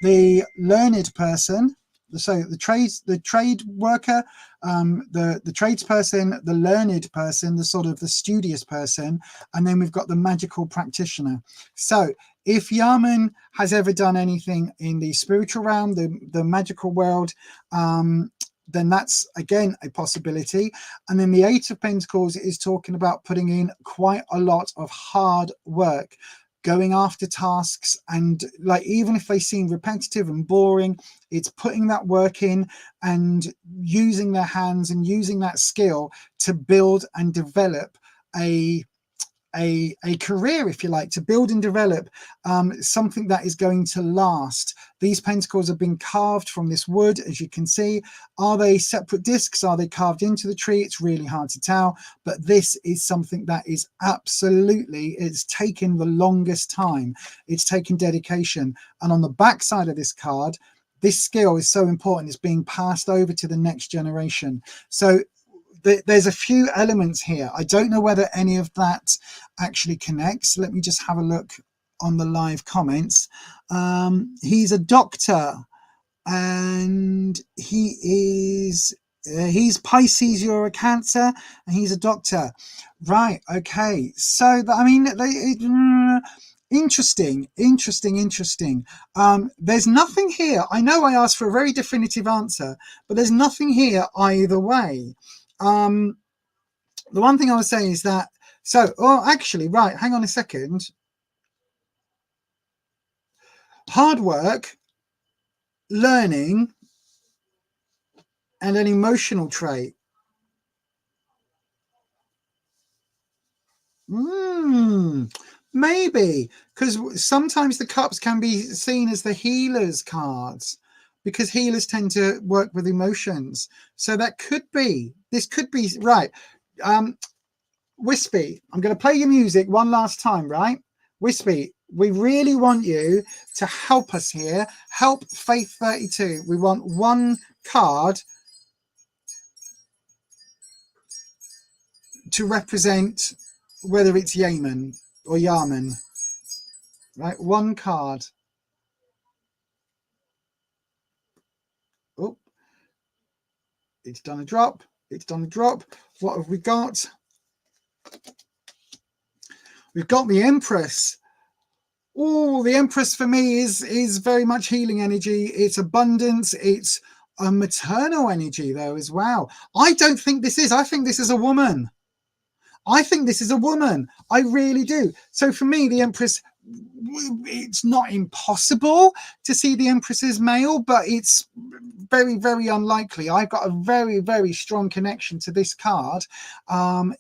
the learned person, so the trade worker, the tradesperson, the learned person, the sort of the studious person, and then we've got the magical practitioner. So if Yaman has ever done anything in the spiritual realm, the magical world, then that's again a possibility. And then the 8 of Pentacles is talking about putting in quite a lot of hard work, going after tasks, and like even if they seem repetitive and boring, it's putting that work in and using their hands and using that skill to build and develop a career, if you like, to build and develop something that is going to last. These pentacles have been carved from this wood, as you can see. Are they separate discs? Are they carved into the tree? It's really hard to tell, but this is something that is absolutely, it's taken the longest time. It's taken dedication. And on the back side of this card, this skill is so important. It's being passed over to the next generation. So there's a few elements here. I don't know whether any of that actually connects. Let me just have a look on the live comments. He's a doctor, and he's Pisces, you're a Cancer, and he's a doctor. Right, okay. So, I mean, interesting. There's nothing here. I know I asked for a very definitive answer, but there's nothing here either way. The one thing I was saying is that, so, oh, actually, right, hang on a second. Hard work, learning, and an emotional trait. Maybe, because sometimes the cups can be seen as the healer's cards, because healers tend to work with emotions. So that could be, this could be, right. Wispy, I'm going to play your music one last time, right? Wispy, we really want you to help us here. Help Faith 32. We want one card to represent whether it's Yaman or Yaman. Right, one card. Oh, it's done a drop. It's done a drop. What have we got? We've got the Empress. Oh, the Empress for me is very much healing energy. It's abundance. It's a maternal energy though as well. I don't think this is. I think this is a woman. I think this is a woman. I really do. So for me, the Empress, it's not impossible to see the Empress as male, but it's very, very unlikely. I've got a very, very strong connection to this card.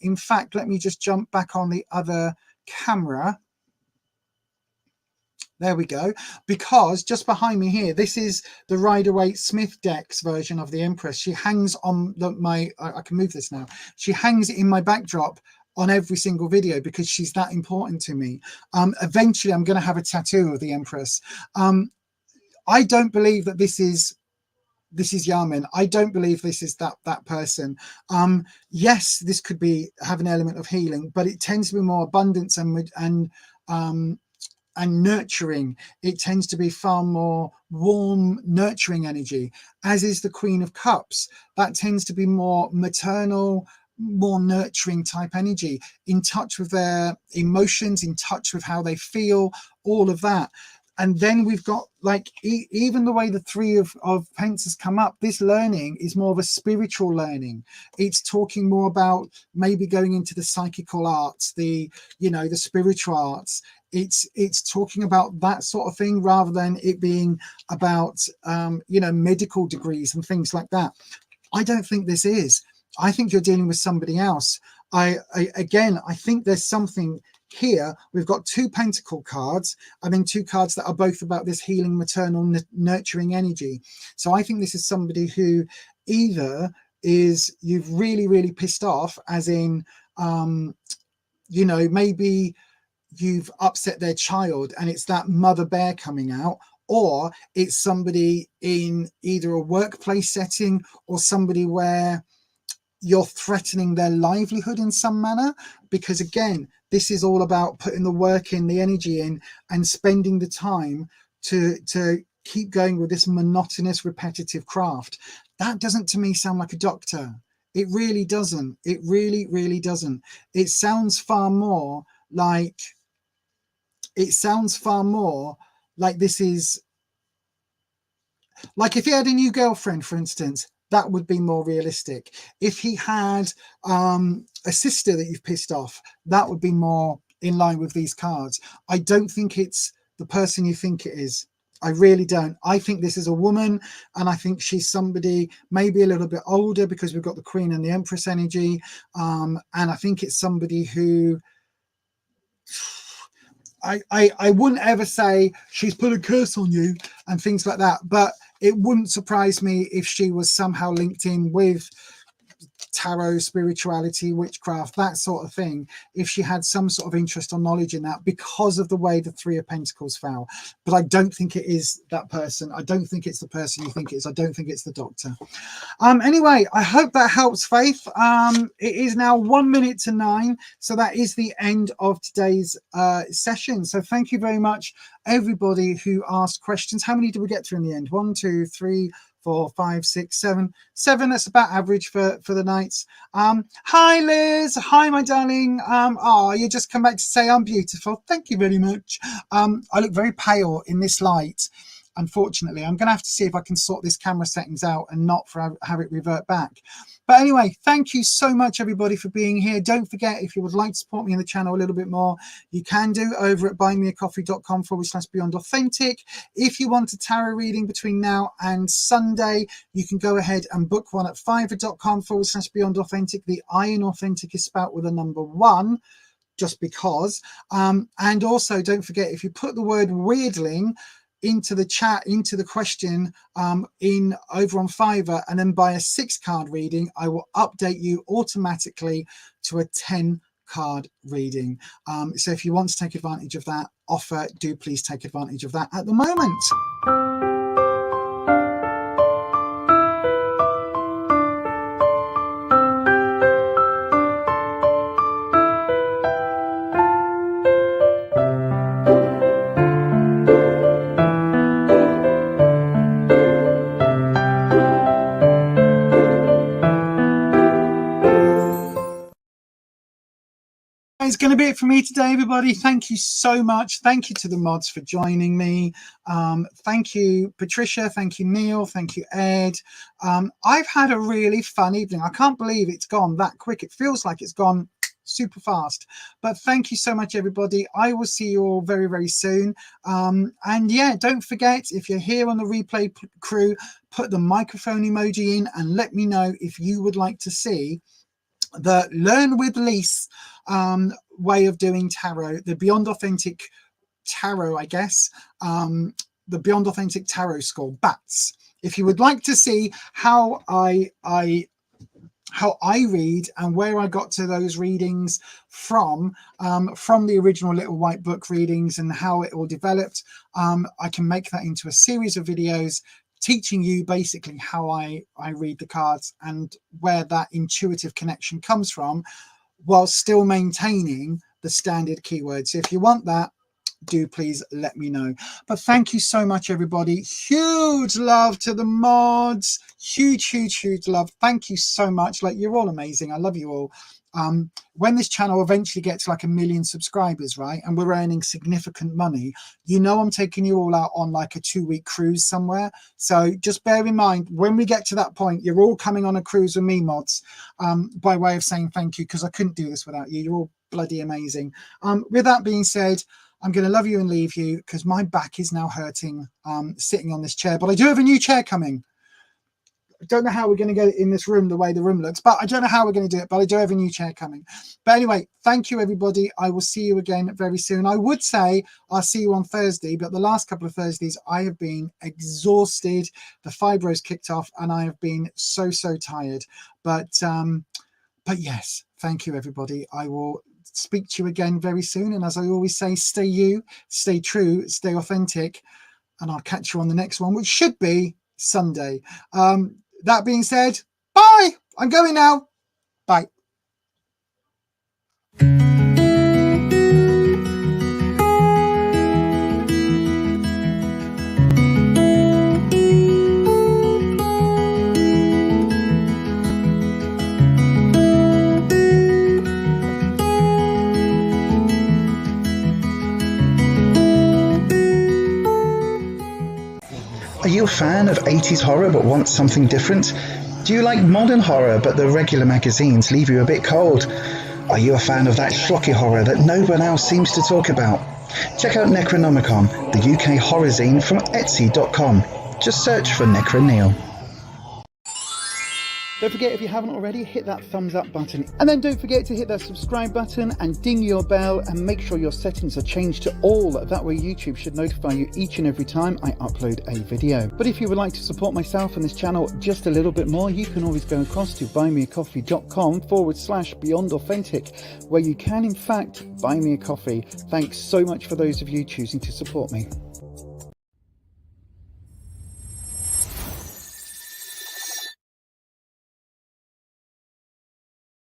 In fact, let me just jump back on the other camera. There we go. Because just behind me here, this is the Rider-Waite-Smith Decks version of the Empress. She hangs on I can move this now. She hangs in my backdrop on every single video because she's that important to me. Eventually I'm going to have a tattoo of the Empress. I don't believe that this is Yamin. I don't believe this is that person. Yes, this could have an element of healing, but it tends to be more abundance and nurturing. It tends to be far more warm, nurturing energy, as is the Queen of Cups. That tends to be more maternal, more nurturing type energy, in touch with their emotions, in touch with how they feel, all of that. And then we've got, like, even the way the Three of Pence has come up, this learning is more of a spiritual learning. It's talking more about maybe going into the psychical arts, the spiritual arts. It's talking about that sort of thing, rather than it being about, medical degrees and things like that. I don't think this is. I think you're dealing with somebody else. I think there's something here. We've got 2 pentacle cards, and then 2 cards that are both about this healing, maternal, nurturing energy. So I think this is somebody who either is, you've really, really pissed off, as in, maybe you've upset their child and it's that mother bear coming out, or it's somebody in either a workplace setting or somebody where you're threatening their livelihood in some manner, because again, this is all about putting the work in, the energy in, and spending the time to keep going with this monotonous, repetitive craft. That doesn't, to me, sound like a doctor. It really doesn't. It really, really doesn't. It sounds far more like this is like if he had a new girlfriend, for instance. That would be more realistic. If he had a sister that you've pissed off, that would be more in line with these cards. I don't think it's the person you think it is. I really don't. I think this is a woman, and I think she's somebody maybe a little bit older, because we've got the Queen and the Empress energy. And I think it's somebody who, I wouldn't ever say she's put a curse on you and things like that, but it wouldn't surprise me if she was somehow linked in with tarot, spirituality, witchcraft, that sort of thing, if she had some sort of interest or knowledge in that, because of the way the Three of Pentacles fell. But I don't think it is that person. I don't think it's the person you think it is. I don't think it's the doctor. Anyway, I hope that helps, Faith. It is now 1 minute to 9, so that is the end of today's session. So thank you very much, everybody who asked questions. How many did we get through in the end? 1, 2, 3, 4, 5, 6, 7. That's about average for the nights. Hi Liz, hi my darling. You just come back to say I'm beautiful. Thank you very much. I look very pale in this light, unfortunately. I'm gonna have to see if I can sort this camera settings out and not have it revert back. But anyway, thank you so much, everybody, for being here. Don't forget, if you would like to support me in the channel a little bit more, you can do over at buymeacoffee.com/BeyondAuthentic. If you want a tarot reading between now and Sunday, you can go ahead and book one at Fiverr.com/BeyondAuthentic. The I in authentic is spelt with a number 1, just because. And also, don't forget, if you put the word weirdling into the chat, into the question over on Fiverr, and then buy a 6-card reading, I will update you automatically to a 10-card reading. So if you want to take advantage of that offer, do please take advantage of that at the moment. It's going to be it for me today, everybody. Thank you so much. Thank you to the mods for joining me. Thank you, Patricia. Thank you, Neil. Thank you, Ed. I've had a really fun evening. I can't believe it's gone that quick. It feels like it's gone super fast. But thank you so much, everybody. I will see you all very, very soon. And yeah, don't forget, if you're here on the replay crew, put the microphone emoji in and let me know if you would like to see the Learn with Lise way of doing tarot, the Beyond Authentic Tarot, I guess, the Beyond Authentic Tarot School, BATS. If you would like to see how I how I read and where I got to those readings from the original Little White Book readings and how it all developed. I can make that into a series of videos teaching you basically how I read the cards and where that intuitive connection comes from, while still maintaining the standard keywords. So if you want that, do please let me know. But thank you so much, everybody. Huge love to the mods. Huge love. Thank you so much. Like, you're all amazing. I love you all. When this channel eventually gets like 1 million subscribers, right, and we're earning significant money, you know, I'm taking you all out on like a 2-week cruise somewhere. So just bear in mind, when we get to that point, you're all coming on a cruise with me, mods, by way of saying thank you, because I couldn't do this without you. You're all bloody amazing. With that being said, I'm going to love you and leave you, because my back is now hurting sitting on this chair. But I do have a new chair coming. I don't know how we're going to get it in this room the way the room looks, but I don't know how we're going to do it, but I do have a new chair coming. But anyway, thank you, everybody. I will see you again very soon. I would say I'll see you on Thursday, but the last couple of Thursdays I have been exhausted. The fibro's kicked off and I have been so tired. But yes, thank you, everybody. I will speak to you again very soon, and as I always say, stay you, stay true, stay authentic, and I'll catch you on the next one, which should be Sunday. That being said, bye. I'm going now. Bye. Are you a fan of 80s horror but want something different? Do you like modern horror but the regular magazines leave you a bit cold? Are you a fan of that schlocky horror that no one else seems to talk about? Check out Necronomicon, the UK horror zine from Etsy.com. Just search for Necroneil. Don't forget, if you haven't already, hit that thumbs up button. And then don't forget to hit that subscribe button and ding your bell, and make sure your settings are changed to all. That way YouTube should notify you each and every time I upload a video. But if you would like to support myself and this channel just a little bit more, you can always go across to buymeacoffee.com/Beyond Authentic, where you can in fact buy me a coffee. Thanks so much for those of you choosing to support me.